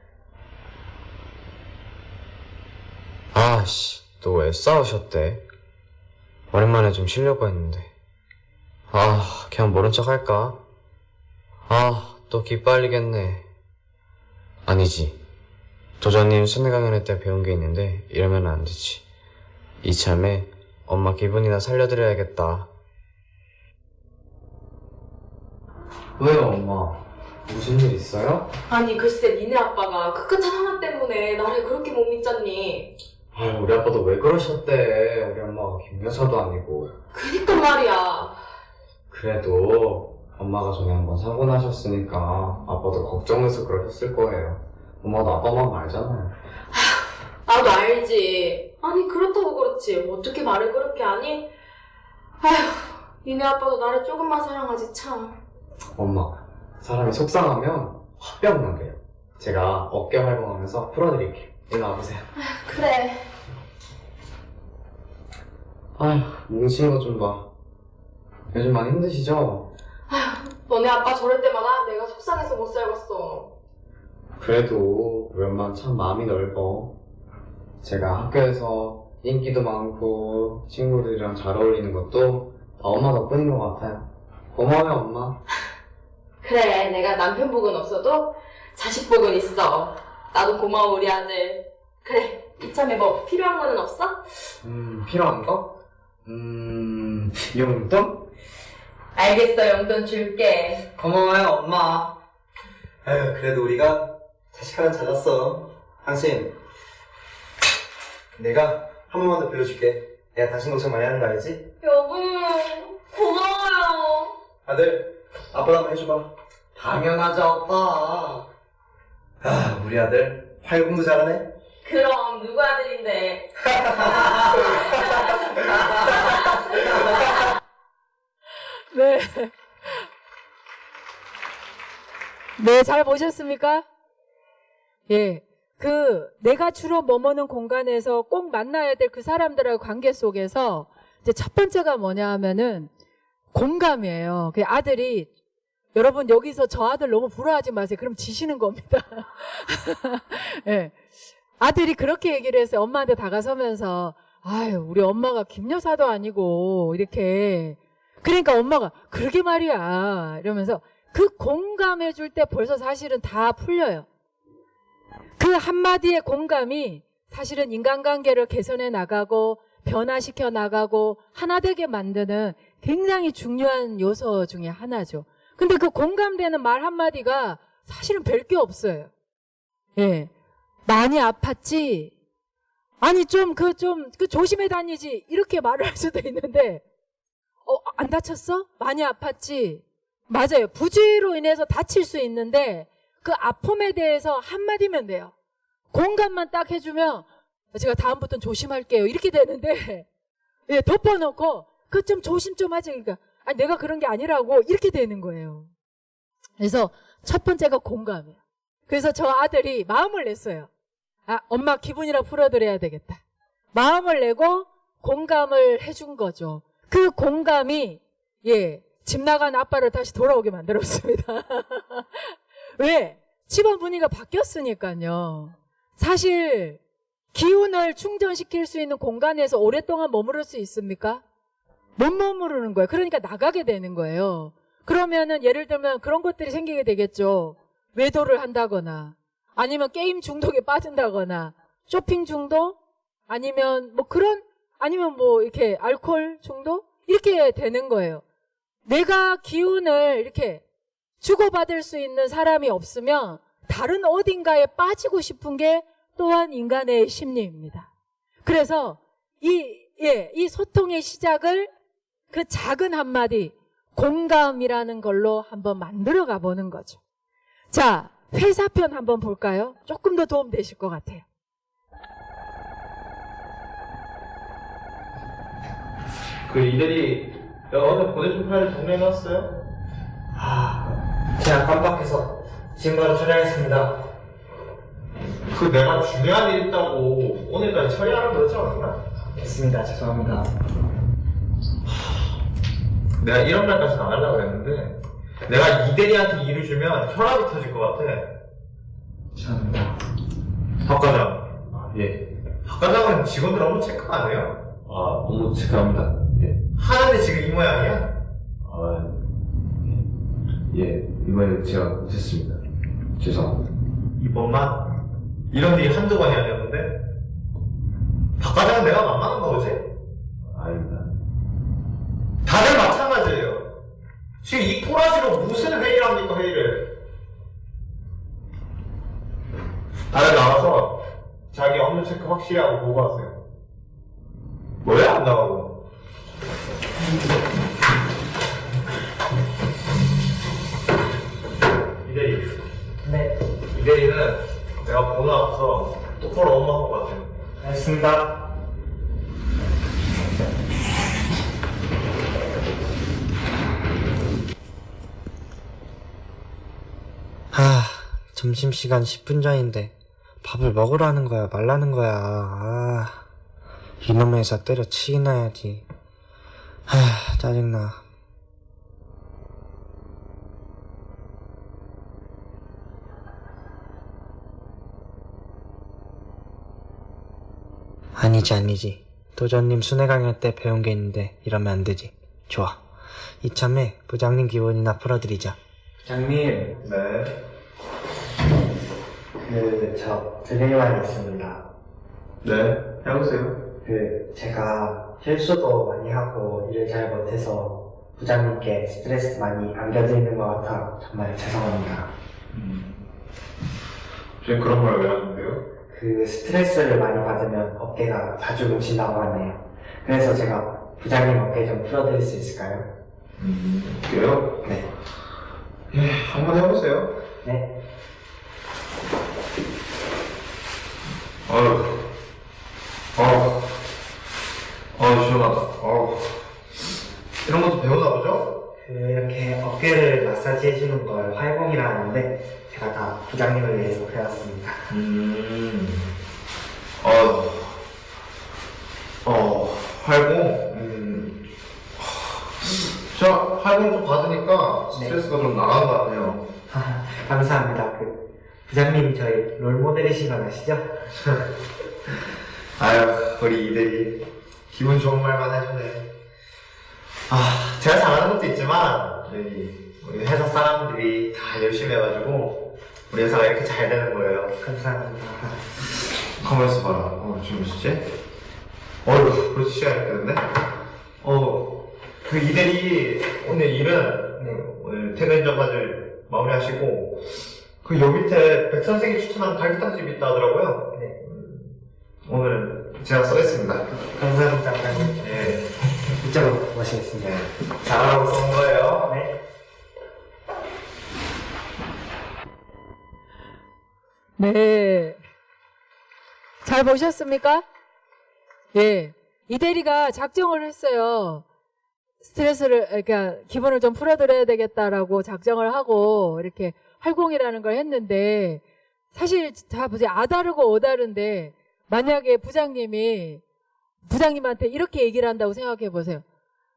아씨, 또 왜 싸우셨대? 오랜만에 좀 쉬려고 했는데. 그냥 모른 척 할까? 또 기빨리겠네. 아니지. 도전님 순회 강연회 때 배운 게 있는데 이러면 안 되지. 이참에 엄마 기분이나 살려드려야겠다. 왜요, 엄마? 무슨 일 있어요? 아니, 글쎄 니네 아빠가 그 큰 차 하나 때문에 나를 그렇게 못 믿잖니. 우리 아빠도 왜 그러셨대. 우리 엄마가 김여사도 아니고. 그니까 말이야. 그래도 엄마가 전에 한번 사고 나셨으니까 아빠도 걱정해서 그러셨을 거예요. 엄마도 아빠 마음 알잖아요. 나도 알지. 아니, 그렇다고 그렇지 어떻게 말을 그렇게 하니? 니네 아빠도 나를 조금만 사랑하지 참. 엄마, 사람이 속상하면 화병 나게요. 제가 어깨 활동하면서 풀어드릴게요. 일로 와보세요. 그래. 뭉친 거 좀 봐. 요즘 많이 힘드시죠? 너네 아빠 저럴 때마다 내가 속상해서 못 살겠어. 그래도 우리 엄마는 참 마음이 넓어. 제가 학교에서 인기도 많고 친구들이랑 잘 어울리는 것도 다 엄마 덕분인 것 같아요. 고마워요, 엄마. 그래, 내가 남편 복은 없어도 자식 복은 있어. 나도 고마워, 우리 아들. 그래, 이참에 뭐 필요한 거는 없어? 필요한 거? 용돈? 알겠어, 용돈 줄게. 고마워요, 엄마. 아유, 그래도 우리가 자식 하나 찾았어. 당신, 내가 한 번만 더 빌려줄게. 내가 당신 걱정 많이 하는 거 알지? 여보, 고마워요. 아들, 아빠도 한번 해줘봐. 당연하죠, 아빠. 아, 우리 아들 활공도 잘하네. 그럼 누구 아들인데? 네. 네, 잘 보셨습니까? 예. 내가 주로 머무는 공간에서 꼭 만나야 될 그 사람들하고 관계 속에서 이제 첫 번째가 뭐냐 하면은 공감이에요. 그 아들이, 여러분 여기서 저 아들 너무 부러워하지 마세요. 그럼 지시는 겁니다. 예. 아들이 그렇게 얘기를 했어요. 엄마한테 다가서면서, 아유, 우리 엄마가 김 여사도 아니고, 이렇게. 그러니까 엄마가, 그러게 말이야. 이러면서 그 공감해 줄 때 벌써 사실은 다 풀려요. 그 한마디의 공감이 사실은 인간관계를 개선해 나가고, 변화시켜 나가고, 하나 되게 만드는 굉장히 중요한 요소 중에 하나죠. 근데 그 공감되는 말 한마디가 사실은 별 게 없어요. 예. 많이 아팠지? 아니, 조심해 다니지? 이렇게 말을 할 수도 있는데, 안 다쳤어? 많이 아팠지? 맞아요. 부주의로 인해서 다칠 수 있는데, 그 아픔에 대해서 한마디면 돼요. 공감만 딱 해주면, 제가 다음부터는 조심할게요. 이렇게 되는데, 예, 덮어놓고, 좀 조심 좀 하지. 그러니까, 아니, 내가 그런 게 아니라고, 이렇게 되는 거예요. 그래서 첫 번째가 공감이에요. 그래서 저 아들이 마음을 냈어요. 아, 엄마 기분이라 풀어드려야 되겠다. 마음을 내고 공감을 해준 거죠. 그 공감이, 예, 집 나간 아빠를 다시 돌아오게 만들었습니다. 왜? 집안 분위기가 바뀌었으니까요. 사실, 기운을 충전시킬 수 있는 공간에서 오랫동안 머무를 수 있습니까? 못 머무르는 거예요. 그러니까 나가게 되는 거예요. 그러면은 예를 들면 그런 것들이 생기게 되겠죠. 외도를 한다거나, 아니면 게임 중독에 빠진다거나, 쇼핑 중독, 아니면 아니면 이렇게 알코올 중독? 이렇게 되는 거예요. 내가 기운을 이렇게 주고받을 수 있는 사람이 없으면 다른 어딘가에 빠지고 싶은 게 또한 인간의 심리입니다. 그래서 이 소통의 시작을 그 작은 한마디, 공감이라는 걸로 한번 만들어 가보는 거죠. 자, 회사편 한번 볼까요? 조금 더 도움 되실 것 같아요. 이대리, 내가 오늘 보내준 파일 정리해놨어요? 그냥 깜빡해서 지금 바로 처리하겠습니다. 내가 중요한 일 있다고 오늘까지 처리하라고 그러지 않았나? 됐습니다. 죄송합니다. 내가 이런 말까지는 안 하려고 했는데 내가 이대리한테 일을 주면 혈압이 터질 것 같아. 죄송합니다. 박 과장. 예. 박 과장은 직원들 업무 체크 안 해요? 업무 체크합니다. 예. 하는데 지금 이 모양이야? 예. 이번에 제가 못했습니다. 죄송합니다. 이번만? 이런 일이 한두 번이 아니었는데? 박 과장은 내가 만만한 거지? 아닙니다. 다들 마찬가지예요. 지금 이 꼬라지로 무슨 회의를 합니까, 회의를? 다들 나가서 자기 업무 체크 확실히 하고 보고하세요. 왜 안 나가고? 이대리. 네, 이대리는 내가 번호 앞서 똑바로 업무한 것 같아요. 알겠습니다. 점심시간 10분 전인데 밥을 먹으라는 거야 말라는 거야. 이놈의 회사 때려치기나 해야지. 짜증나. 아니지. 도전님 순회 강연 때 배운 게 있는데 이러면 안 되지. 좋아. 이참에 부장님 기분이나 풀어드리자. 부장님, 네. 저 드릴만 있습니다. 네. 해보세요. 제가 실수도 많이 하고 일을 잘 못해서 부장님께 스트레스 많이 안겨드리는 것 같아 정말 죄송합니다. 지금 그런 말 왜 하는데요? 스트레스를 많이 받으면 어깨가 자주 뭉친다고 하네요. 그래서 제가 부장님 어깨 좀 풀어드릴 수 있을까요? 그래요? 네. 예, 한번 해보세요. 네. 시원하다. 이런 것도 배우나 보죠? 이렇게 어깨를 마사지 해주는 걸 활공이라 하는데 제가 다 부장님을 위해서 배웠습니다. 활공? 저 활공 좀 받으니까 스트레스가 좀 나간 것 같네요. 감사합니다. 부장님이 저희 롤모델이신 건 아시죠? 아유, 우리 이대리 기분 좋은 말만 해주네. 제가 잘하는 것도 있지만 우리 회사 사람들이 다 열심히 해가지고 우리 회사가 이렇게 잘 되는 거예요. 감사합니다. 가만히 있어봐라. 지금 몇 시지? 벌써 시간이 됐네? 그 이대리 오늘 일은 오늘 퇴근 전까지 마무리하시고 요 밑에 백 선생이 추천한 갈비탕집이 있다 하더라고요. 네. 오늘 제가 쏘겠습니다. 감사합니다, 부장님. 네. 이쪽으로 모시겠습니다. 잘하라고 쏜 거예요. 네. 네. 잘 보셨습니까? 예. 이 대리가 작정을 했어요. 스트레스를, 그러니까 기분을 좀 풀어드려야 되겠다라고 작정을 하고 이렇게 활공이라는 걸 했는데 사실 다 보세요. 아다르고 어다른데 만약에 부장님한테 이렇게 얘기를 한다고 생각해 보세요.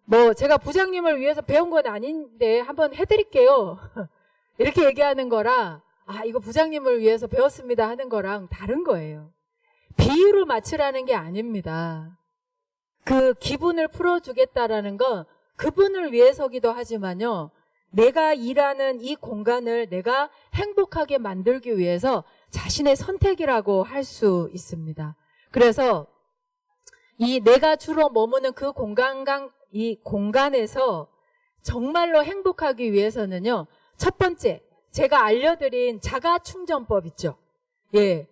뭐 제가 부장님을 위해서 배운 건 아닌데 한번 해드릴게요. 이렇게 얘기하는 거랑 이거 부장님을 위해서 배웠습니다 하는 거랑 다른 거예요. 비유를 맞추라는 게 아닙니다. 그 기분을 풀어주겠다라는 건 그분을 위해서기도 하지만요. 내가 일하는 이 공간을 내가 행복하게 만들기 위해서 자신의 선택이라고 할 수 있습니다. 그래서 이 내가 주로 머무는 이 공간에서 정말로 행복하기 위해서는요. 첫 번째, 제가 알려드린 자가 충전법 있죠. 예.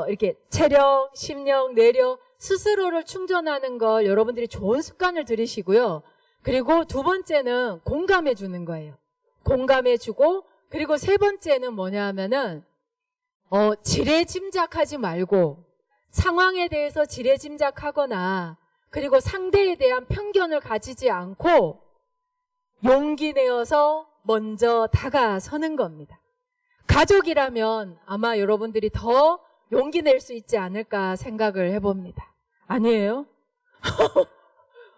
이렇게 체력, 심력, 뇌력, 스스로를 충전하는 걸 여러분들이 좋은 습관을 들이시고요. 그리고 두 번째는 공감해 주는 거예요. 공감해 주고, 그리고 세 번째는 뭐냐 하면은, 지레짐작하지 말고, 상황에 대해서 지레짐작하거나, 그리고 상대에 대한 편견을 가지지 않고, 용기 내어서 먼저 다가서는 겁니다. 가족이라면 아마 여러분들이 더 용기 낼 수 있지 않을까 생각을 해봅니다. 아니에요?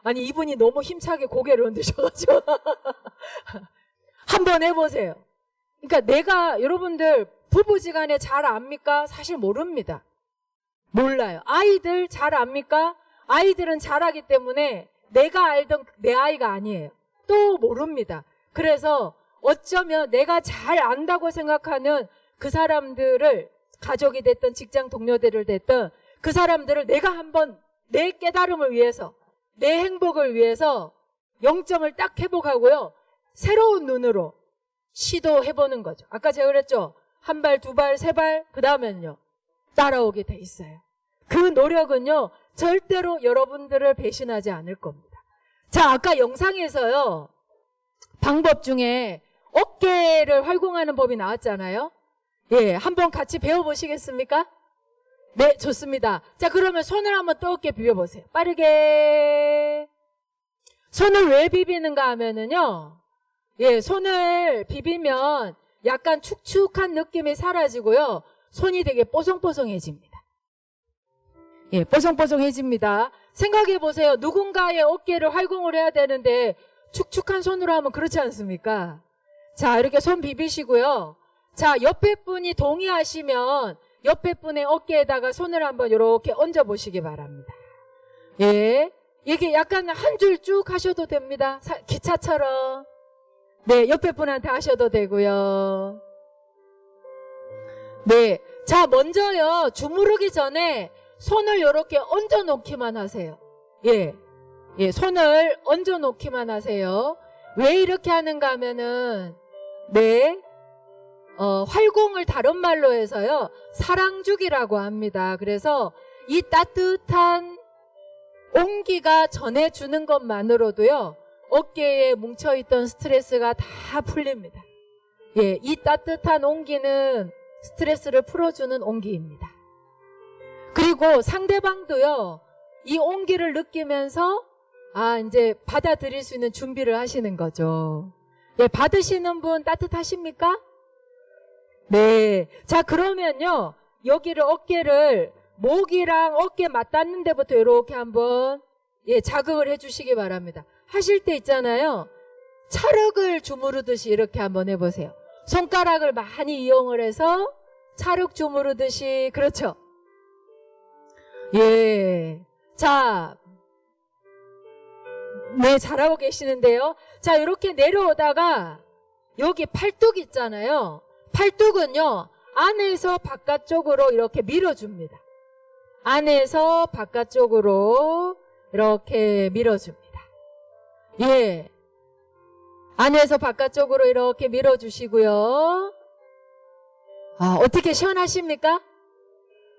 아니, 이분이 너무 힘차게 고개를 흔드셔가지고. 한번 해보세요. 그러니까 여러분들 부부지간에 잘 압니까? 사실 모릅니다. 몰라요. 아이들 잘 압니까? 아이들은 잘하기 때문에 내가 알던 내 아이가 아니에요. 또 모릅니다. 그래서 어쩌면 내가 잘 안다고 생각하는 그 사람들을 가족이 됐든 직장 동료들을 됐든 그 사람들을 내가 한번 내 깨달음을 위해서 내 행복을 위해서 영점을 딱 회복하고요. 새로운 눈으로 시도해보는 거죠. 아까 제가 그랬죠. 한 발, 두 발, 세 발, 그 다음에는요. 따라오게 돼 있어요. 그 노력은요. 절대로 여러분들을 배신하지 않을 겁니다. 자, 아까 영상에서요. 방법 중에 어깨를 활공하는 법이 나왔잖아요. 예, 한번 같이 배워보시겠습니까? 네, 좋습니다. 자, 그러면 손을 한번 또 어깨 비벼보세요. 빠르게. 손을 왜 비비는가 하면은요. 예, 손을 비비면 약간 축축한 느낌이 사라지고요. 손이 되게 뽀송뽀송해집니다. 예, 뽀송뽀송해집니다. 생각해보세요. 누군가의 어깨를 활공을 해야 되는데 축축한 손으로 하면 그렇지 않습니까? 자, 이렇게 손 비비시고요. 자, 옆에 분이 동의하시면 옆에 분의 어깨에다가 손을 한번 이렇게 얹어 보시기 바랍니다. 예. 이게 약간 한 줄 쭉 하셔도 됩니다. 기차처럼. 네, 옆에 분한테 하셔도 되고요. 네. 자, 먼저요, 주무르기 전에 손을 이렇게 얹어 놓기만 하세요. 예. 예, 손을 얹어 놓기만 하세요. 왜 이렇게 하는가 하면은, 네. 활공을 다른 말로 해서요, 사랑죽이라고 합니다. 그래서 이 따뜻한 온기가 전해주는 것만으로도요, 어깨에 뭉쳐있던 스트레스가 다 풀립니다. 예, 이 따뜻한 온기는 스트레스를 풀어주는 온기입니다. 그리고 상대방도요, 이 온기를 느끼면서, 이제 받아들일 수 있는 준비를 하시는 거죠. 예, 받으시는 분 따뜻하십니까? 네. 자, 그러면요, 여기를 어깨를, 목이랑 어깨 맞닿는 데부터 이렇게 한번, 예, 자극을 해주시기 바랍니다. 하실 때 있잖아요, 찰흙을 주무르듯이 이렇게 한번 해보세요. 손가락을 많이 이용을 해서 찰흙 주무르듯이. 그렇죠? 예. 자, 네, 잘하고 계시는데요. 자, 이렇게 내려오다가 여기 팔뚝 있잖아요. 팔뚝은요, 안에서 바깥쪽으로 이렇게 밀어줍니다. 안에서 바깥쪽으로 이렇게 밀어줍니다. 예. 안에서 바깥쪽으로 이렇게 밀어주시고요. 어떻게 시원하십니까?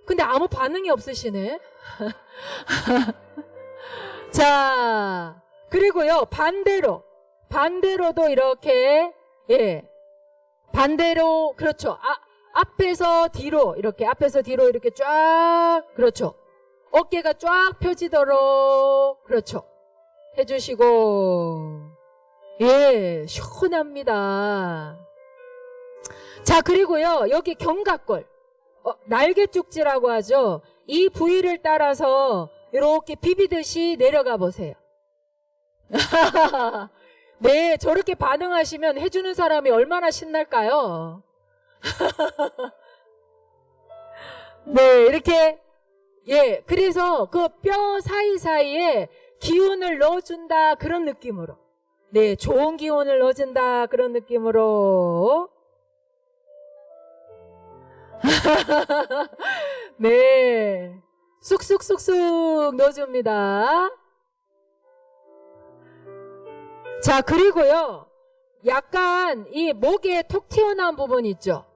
근데 아무 반응이 없으시네. 자, 그리고요, 반대로도 이렇게, 예. 반대로, 그렇죠. 앞에서 뒤로 이렇게 쫙, 그렇죠. 어깨가 쫙 펴지도록, 그렇죠. 해주시고, 예, 시원합니다. 자, 그리고요, 여기 견갑골, 날개죽지라고 하죠. 이 부위를 따라서 이렇게 비비듯이 내려가 보세요. 네, 저렇게 반응하시면 해주는 사람이 얼마나 신날까요? 네, 이렇게, 예, 그래서 그 뼈 사이사이에 기운을 넣어준다, 그런 느낌으로. 네, 좋은 기운을 넣어준다, 그런 느낌으로. 네, 쑥쑥쑥쑥 넣어줍니다. 자, 그리고요, 약간 이 목에 톡 튀어나온 부분 있죠?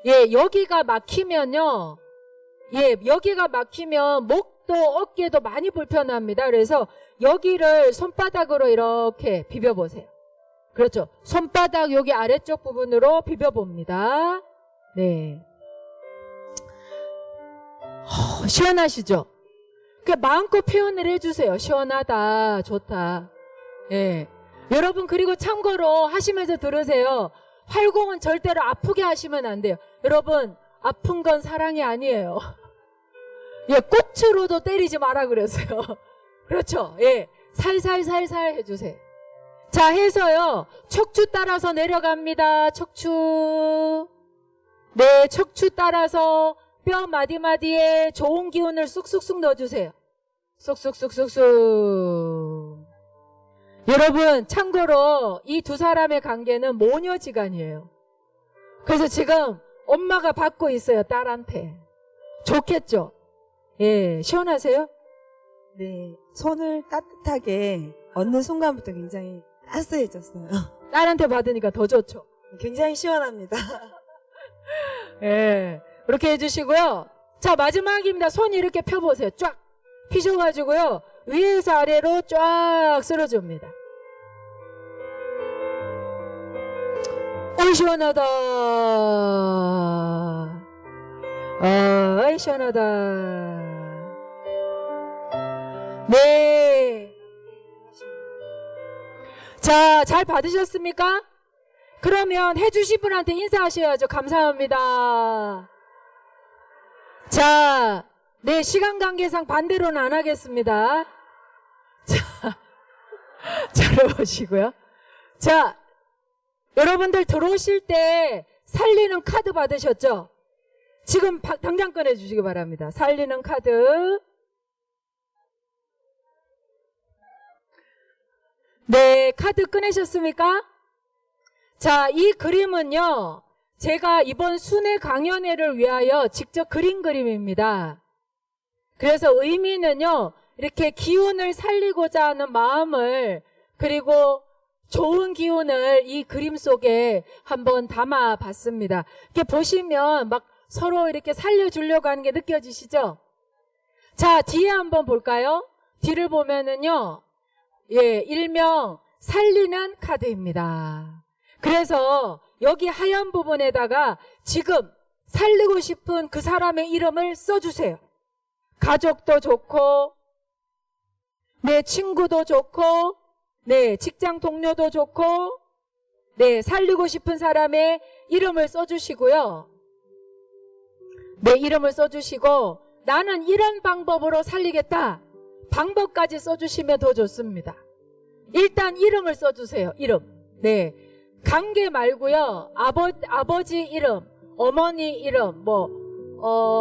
예, 여기가 막히면요, 예, 여기가 막히면 목도 어깨도 많이 불편합니다. 그래서 여기를 손바닥으로 이렇게 비벼보세요. 그렇죠. 손바닥 여기 아래쪽 부분으로 비벼봅니다. 네. 시원하시죠? 그 마음껏 표현을 해주세요. 시원하다, 좋다. 예. 여러분, 그리고 참고로 하시면서 들으세요. 활공은 절대로 아프게 하시면 안 돼요. 여러분, 아픈 건 사랑이 아니에요. 예, 꽃으로도 때리지 마라 그랬어요. 그렇죠. 예. 살살살살 해주세요. 자, 해서요, 척추 따라서 내려갑니다. 척추. 네, 척추 따라서 뼈 마디마디에 좋은 기운을 쑥쑥쑥 넣어주세요. 쑥쑥쑥쑥쑥. 여러분, 참고로 이 두 사람의 관계는 모녀지간이에요. 그래서 지금 엄마가 받고 있어요, 딸한테. 좋겠죠? 예, 시원하세요? 네, 손을 따뜻하게 얹는 순간부터 굉장히 따스해졌어요. 딸한테 받으니까 더 좋죠? 굉장히 시원합니다. 예, 이렇게 해주시고요. 자, 마지막입니다. 손 이렇게 펴보세요. 쫙 피셔가지고요, 위에서 아래로 쫙 쓸어줍니다. 어이, 시원하다. 어이, 시원하다. 네. 자, 잘 받으셨습니까? 그러면 해주신 분한테 인사하셔야죠. 감사합니다. 자, 네, 시간 관계상 반대로는 안 하겠습니다. 자, 들어보시고요. 자, 여러분들 들어오실 때 살리는 카드 받으셨죠? 지금 당장 꺼내주시기 바랍니다. 살리는 카드. 네, 카드 꺼내셨습니까? 자, 이 그림은요, 제가 이번 순회 강연회를 위하여 직접 그린 그림입니다. 그래서 의미는요, 이렇게 기운을 살리고자 하는 마음을, 그리고 좋은 기운을 이 그림 속에 한번 담아 봤습니다. 이렇게 보시면 막 서로 이렇게 살려주려고 하는 게 느껴지시죠? 자, 뒤에 한번 볼까요? 뒤를 보면은요, 예, 일명 살리는 카드입니다. 그래서 여기 하얀 부분에다가 지금 살리고 싶은 그 사람의 이름을 써주세요. 가족도 좋고, 내 친구도 좋고, 네, 직장 동료도 좋고, 네, 살리고 싶은 사람의 이름을 써주시고요. 네, 이름을 써주시고, 나는 이런 방법으로 살리겠다. 방법까지 써주시면 더 좋습니다. 일단 이름을 써주세요. 이름. 네. 관계 말고요. 아버지 이름, 어머니 이름,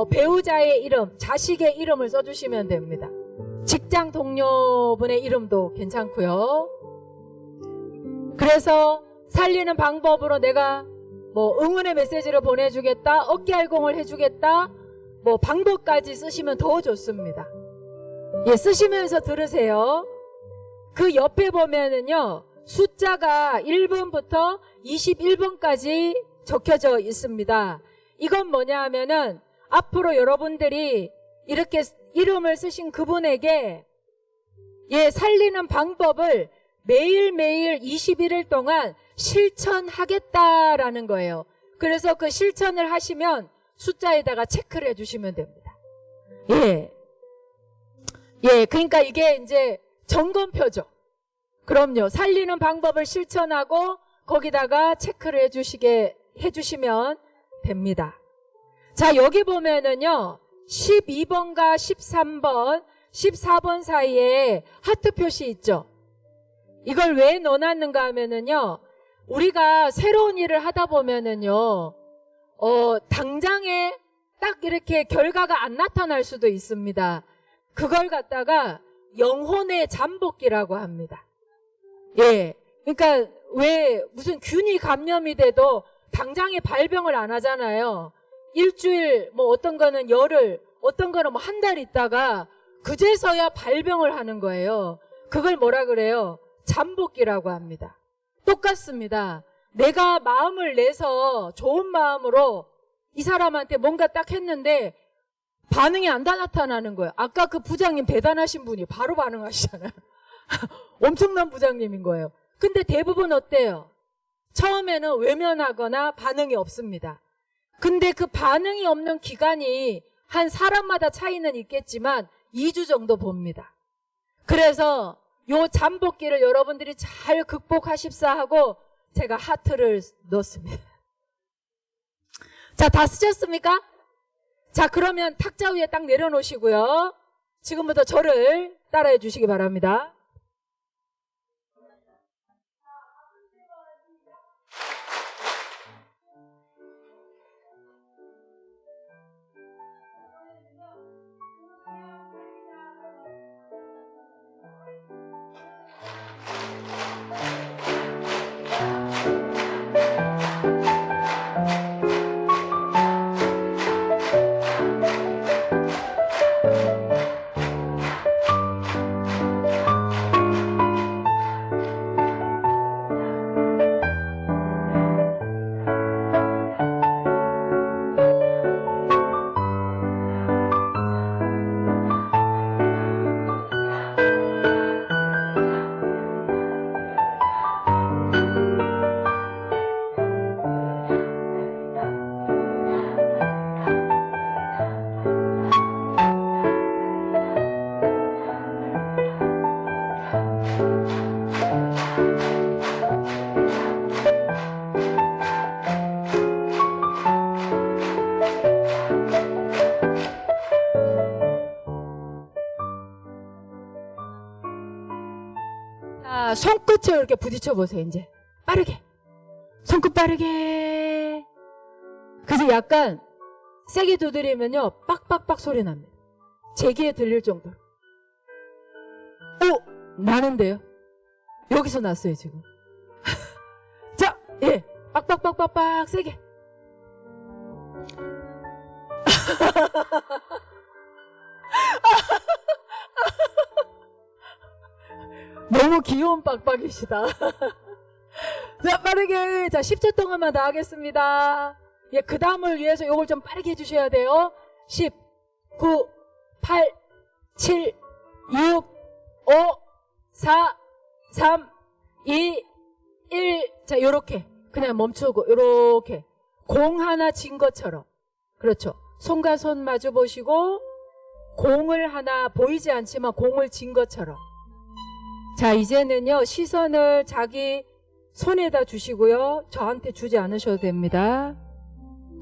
배우자의 이름, 자식의 이름을 써주시면 됩니다. 직장 동료분의 이름도 괜찮고요. 그래서 살리는 방법으로 내가 응원의 메시지를 보내주겠다, 어깨알공을 해주겠다, 방법까지 쓰시면 더 좋습니다. 예, 쓰시면서 들으세요. 그 옆에 보면은요, 숫자가 1번부터 21번까지 적혀져 있습니다. 이건 뭐냐 하면은 앞으로 여러분들이 이렇게 이름을 쓰신 그분에게 예, 살리는 방법을 매일매일 21일 동안 실천하겠다라는 거예요. 그래서 그 실천을 하시면 숫자에다가 체크를 해주시면 됩니다. 예. 예, 그러니까 이게 이제 점검표죠. 그럼요. 살리는 방법을 실천하고 거기다가 체크를 해주시면 됩니다. 자, 여기 보면은요, 12번과 13번, 14번 사이에 하트 표시 있죠? 이걸 왜 넣어놨는가 하면은요, 우리가 새로운 일을 하다 보면은요, 당장에 딱 이렇게 결과가 안 나타날 수도 있습니다. 그걸 갖다가 영혼의 잠복기라고 합니다. 예. 그러니까 왜 무슨 균이 감염이 돼도 당장에 발병을 안 하잖아요. 일주일, 어떤 거는 열흘, 어떤 거는 한 달 있다가 그제서야 발병을 하는 거예요. 그걸 뭐라 그래요? 잠복기라고 합니다. 똑같습니다. 내가 마음을 내서 좋은 마음으로 이 사람한테 뭔가 딱 했는데 반응이 안 나타나는 거예요. 아까 그 부장님 대단하신 분이 바로 반응하시잖아요. 엄청난 부장님인 거예요. 근데 대부분 어때요? 처음에는 외면하거나 반응이 없습니다. 근데 그 반응이 없는 기간이 한 사람마다 차이는 있겠지만 2주 정도 봅니다. 그래서 요 잠복기를 여러분들이 잘 극복하십사 하고 제가 하트를 넣습니다. 자, 다 쓰셨습니까? 자, 그러면 탁자 위에 딱 내려놓으시고요. 지금부터 저를 따라해 주시기 바랍니다. 자, 손끝을 이렇게 부딪혀 보세요. 이제 빠르게 손끝 빠르게. 그래서 약간 세게 두드리면요, 빡빡빡 소리 납니다. 제 귀에 들릴 정도로. 오! 나는데요. 여기서 났어요, 지금. 자, 예. 빡빡빡빡빡 세게. 너무 귀여운 빡빡이시다. 자, 빠르게. 자, 10초 동안만 더 하겠습니다. 예, 그 다음을 위해서 요걸 좀 빠르게 해주셔야 돼요. 10, 9, 8, 7, 6, 5, 4, 3, 2, 1. 자, 요렇게. 그냥 멈추고, 요렇게. 공 하나 진 것처럼. 그렇죠. 손과 손 마주 보시고, 공을 하나 보이지 않지만 공을 진 것처럼. 자, 이제는요, 시선을 자기 손에다 주시고요. 저한테 주지 않으셔도 됩니다.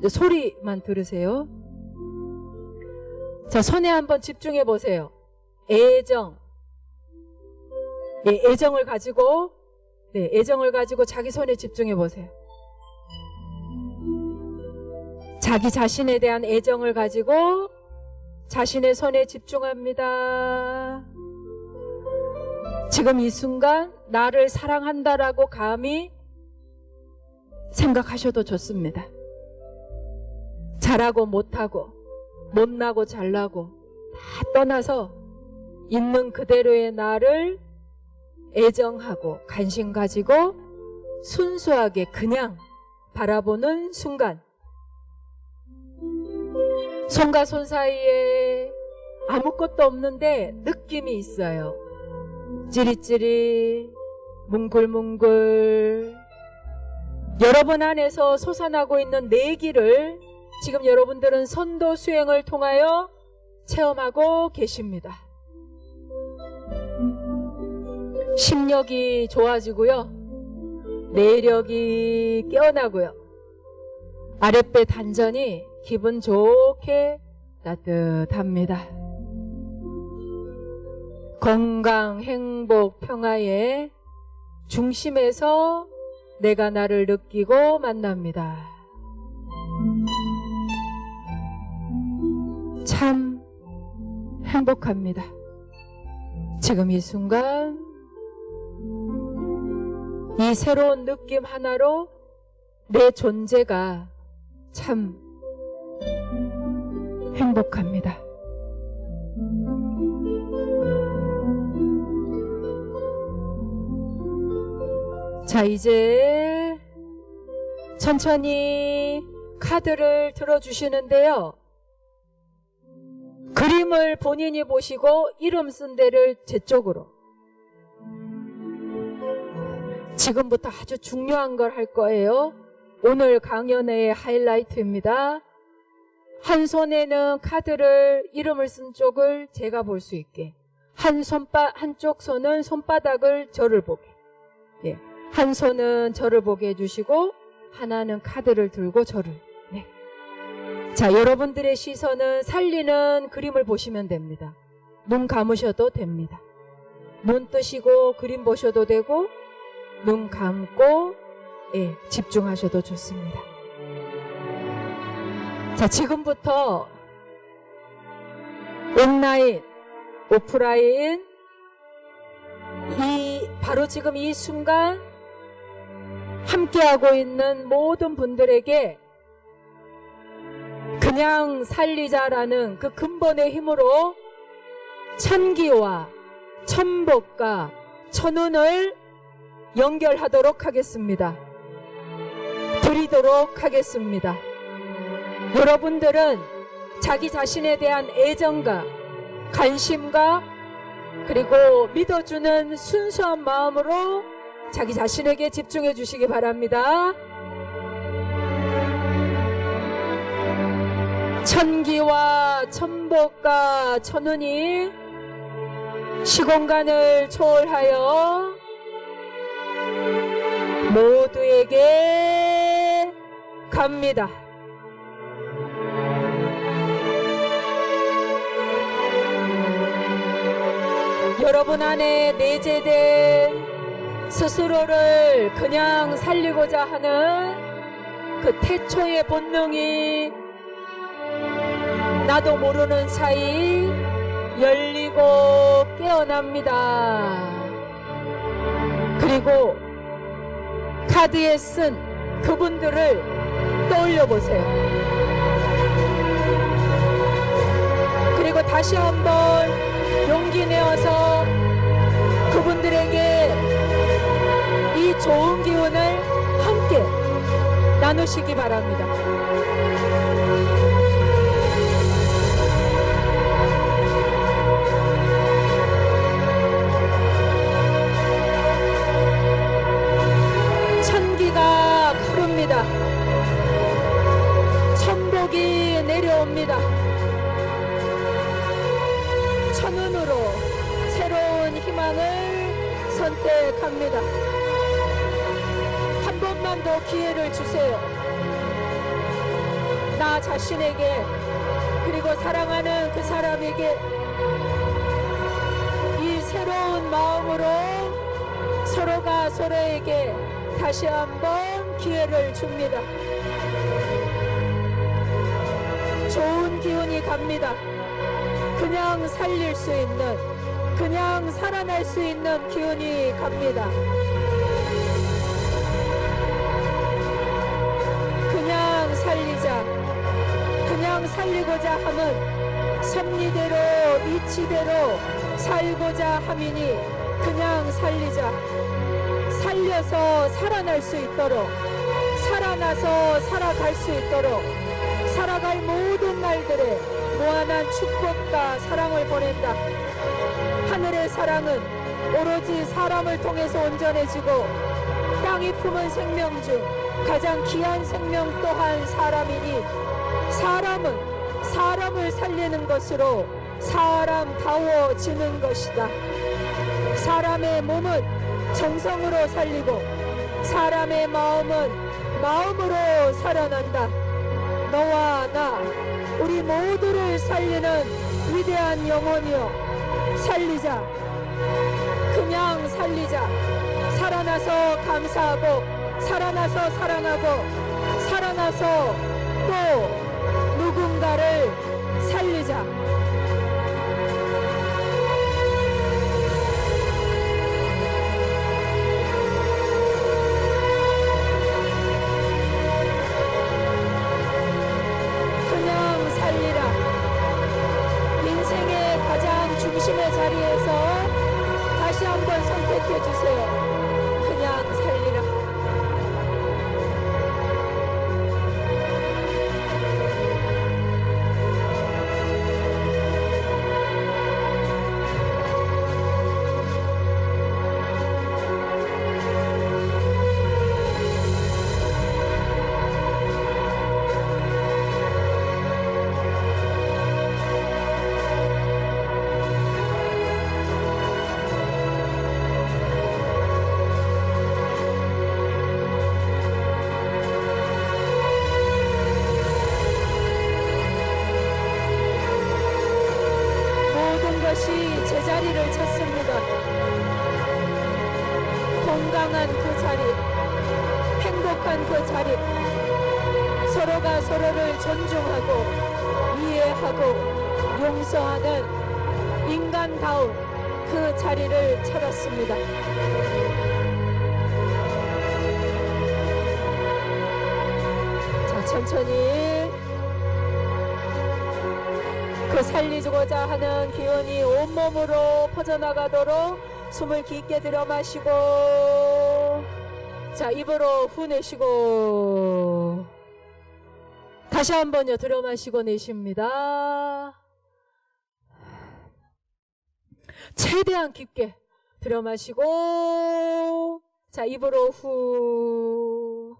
소리만 들으세요. 자, 손에 한번 집중해 보세요. 애정. 예, 애정을 가지고, 네, 애정을 가지고 자기 손에 집중해 보세요. 자기 자신에 대한 애정을 가지고 자신의 손에 집중합니다. 지금 이 순간 나를 사랑한다라고 감히 생각하셔도 좋습니다. 잘하고 못하고 못나고 잘나고 다 떠나서 있는 그대로의 나를 애정하고 관심 가지고 순수하게 그냥 바라보는 순간, 손과 손 사이에 아무것도 없는데 느낌이 있어요. 찌릿찌릿, 뭉글뭉글. 여러분 안에서 솟아나고 있는 내기를 지금 여러분들은 선도 수행을 통하여 체험하고 계십니다. 심력이 좋아지고요. 내력이 깨어나고요. 아랫배 단전이 기분 좋게 따뜻합니다. 건강, 행복, 평화의 중심에서 내가 나를 느끼고 만납니다. 참 행복합니다. 지금 이 순간 이 새로운 느낌 하나로 내 존재가 참 행복합니다. 자, 이제 천천히 카드를 들어주시는데요. 그림을 본인이 보시고 이름 쓴 데를 제 쪽으로. 지금부터 아주 중요한 걸 할 거예요. 오늘 강연의 하이라이트입니다. 한 손에는 카드를 이름을 쓴 쪽을 제가 볼 수 있게, 한쪽 손은 손바닥을 저를 보게, 예. 한 손은 저를 보게 해주시고 하나는 카드를 들고 저를. 네. 자, 여러분들의 시선은 살리는 그림을 보시면 됩니다. 눈 감으셔도 됩니다. 눈 뜨시고 그림 보셔도 되고 눈 감고, 예, 집중하셔도 좋습니다. 자, 지금부터 온라인, 오프라인, 바로 지금 이 순간 함께하고 있는 모든 분들에게 그냥 살리자라는 그 근본의 힘으로 천기와 천복과 천운을 연결하도록 하겠습니다. 드리도록 하겠습니다. 여러분들은 자기 자신에 대한 애정과 관심과 그리고 믿어주는 순수한 마음으로 자기 자신에게 집중해 주시기 바랍니다. 천기와 천복과 천운이 시공간을 초월하여 모두에게 갑니다. 여러분 안에 내재된 스스로를 그냥 살리고자 하는 그 태초의 본능이 나도 모르는 사이 열리고 깨어납니다. 그리고 카드에 쓴 그분들을 떠올려 보세요. 그리고 다시 한번 용기 내어서 그분들에게 이 좋은 기운을 함께 나누시기 바랍니다. 천기가 흐릅니다. 천복이 내려옵니다. 천운으로 새로운 희망을 선택합니다. 한 번만 더 기회를 주세요. 나 자신에게 그리고 사랑하는 그 사람에게 이 새로운 마음으로 서로가 서로에게 다시 한번 기회를 줍니다. 좋은 기운이 갑니다. 그냥 살릴 수 있는, 그냥 살아날 수 있는 기운이 갑니다. 그냥 살리자, 그냥 살리고자 함은 섭리대로 이치대로 살고자 함이니 그냥 살리자. 살려서 살아날 수 있도록, 살아나서 살아갈 수 있도록 살아갈 모든 날들에 무한한 축복과 사랑을 보낸다. 하늘의 사랑은 오로지 사람을 통해서 온전해지고 땅이 품은 생명 중 가장 귀한 생명 또한 사람이니 사람은 사람을 살리는 것으로 사람다워지는 것이다. 사람의 몸은 정성으로 살리고 사람의 마음은 마음으로 살아난다. 너와 나 우리 모두를 살리는 위대한 영혼이여 살리자. 그냥 살리자. 살아나서 감사하고 살아나서 사랑하고 살아나서 또 누군가를 살리자. 그냥 살리라. 인생의 가장 중심의 자리에서 다시 한번 선택해 주세요. 그냥 살리라. 것이 제자리를 찾습니다. 건강한 그 자리, 행복한 그 자리, 서로가 서로를 존중하고 이해하고 용서하는 인간다운 그 자리를 찾았습니다. 자, 천천히 그 살리고자 하는 기운이 온몸으로 퍼져나가도록 숨을 깊게 들여 마시고, 자, 입으로 후 내쉬고, 다시 한번요, 들여 마시고 내쉽니다. 최대한 깊게 들여 마시고, 자, 입으로 후.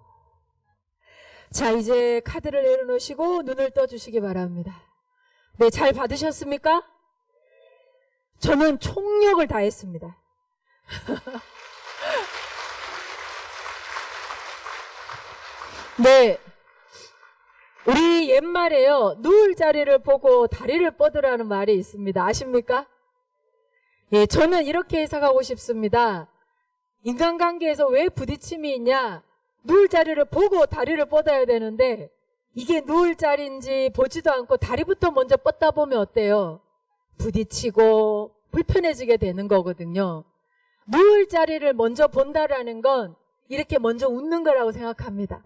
자, 이제 카드를 내려놓으시고 눈을 떠주시기 바랍니다. 네, 잘 받으셨습니까? 저는 총력을 다했습니다. 네, 우리 옛말에요, 누울 자리를 보고 다리를 뻗으라는 말이 있습니다. 아십니까? 예, 저는 이렇게 해석하고 싶습니다. 인간관계에서 왜 부딪힘이 있냐? 누울 자리를 보고 다리를 뻗어야 되는데 이게 누울 자리인지 보지도 않고 다리부터 먼저 뻗다 보면 어때요? 부딪히고 불편해지게 되는 거거든요. 누울 자리를 먼저 본다라는 건 이렇게 먼저 웃는 거라고 생각합니다.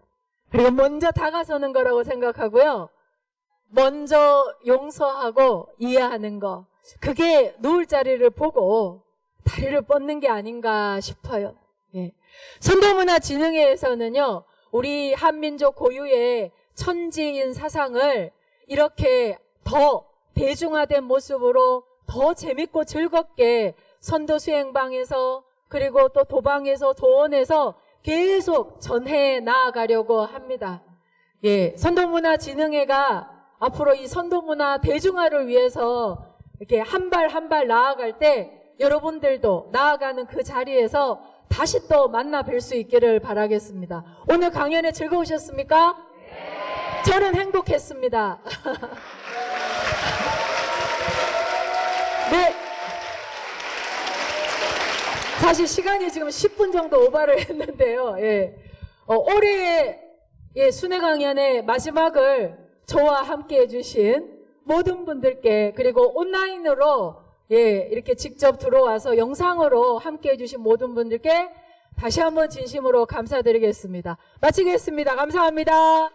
그리고 먼저 다가서는 거라고 생각하고요. 먼저 용서하고 이해하는 거. 그게 누울 자리를 보고 다리를 뻗는 게 아닌가 싶어요. 예. 선도문화진흥회에서는요, 우리 한민족 고유의 천지인 사상을 이렇게 더 대중화된 모습으로 더 재밌고 즐겁게 선도 수행방에서 그리고 또 도방에서 도원에서 계속 전해 나아가려고 합니다. 예, 선도문화진흥회가 앞으로 이 선도문화 대중화를 위해서 이렇게 한 발 한 발 나아갈 때 여러분들도 나아가는 그 자리에서 다시 또 만나 뵐 수 있기를 바라겠습니다. 오늘 강연에 즐거우셨습니까? 저는 행복했습니다. 네. 사실 시간이 지금 10분 정도 오바를 했는데요. 예. 올해의 순회 강연의 마지막을 저와 함께 해주신 모든 분들께, 그리고 온라인으로 이렇게 직접 들어와서 영상으로 함께 해주신 모든 분들께 다시 한번 진심으로 감사드리겠습니다. 마치겠습니다. 감사합니다.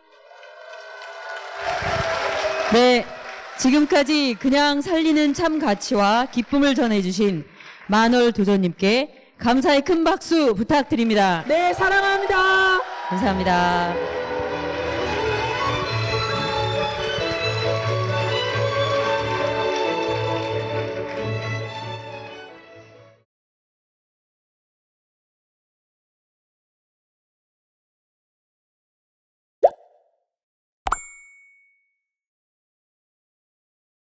네, 지금까지 그냥 살리는 참 가치와 기쁨을 전해주신 만월 도전님께 감사의 큰 박수 부탁드립니다. 네, 사랑합니다. 감사합니다.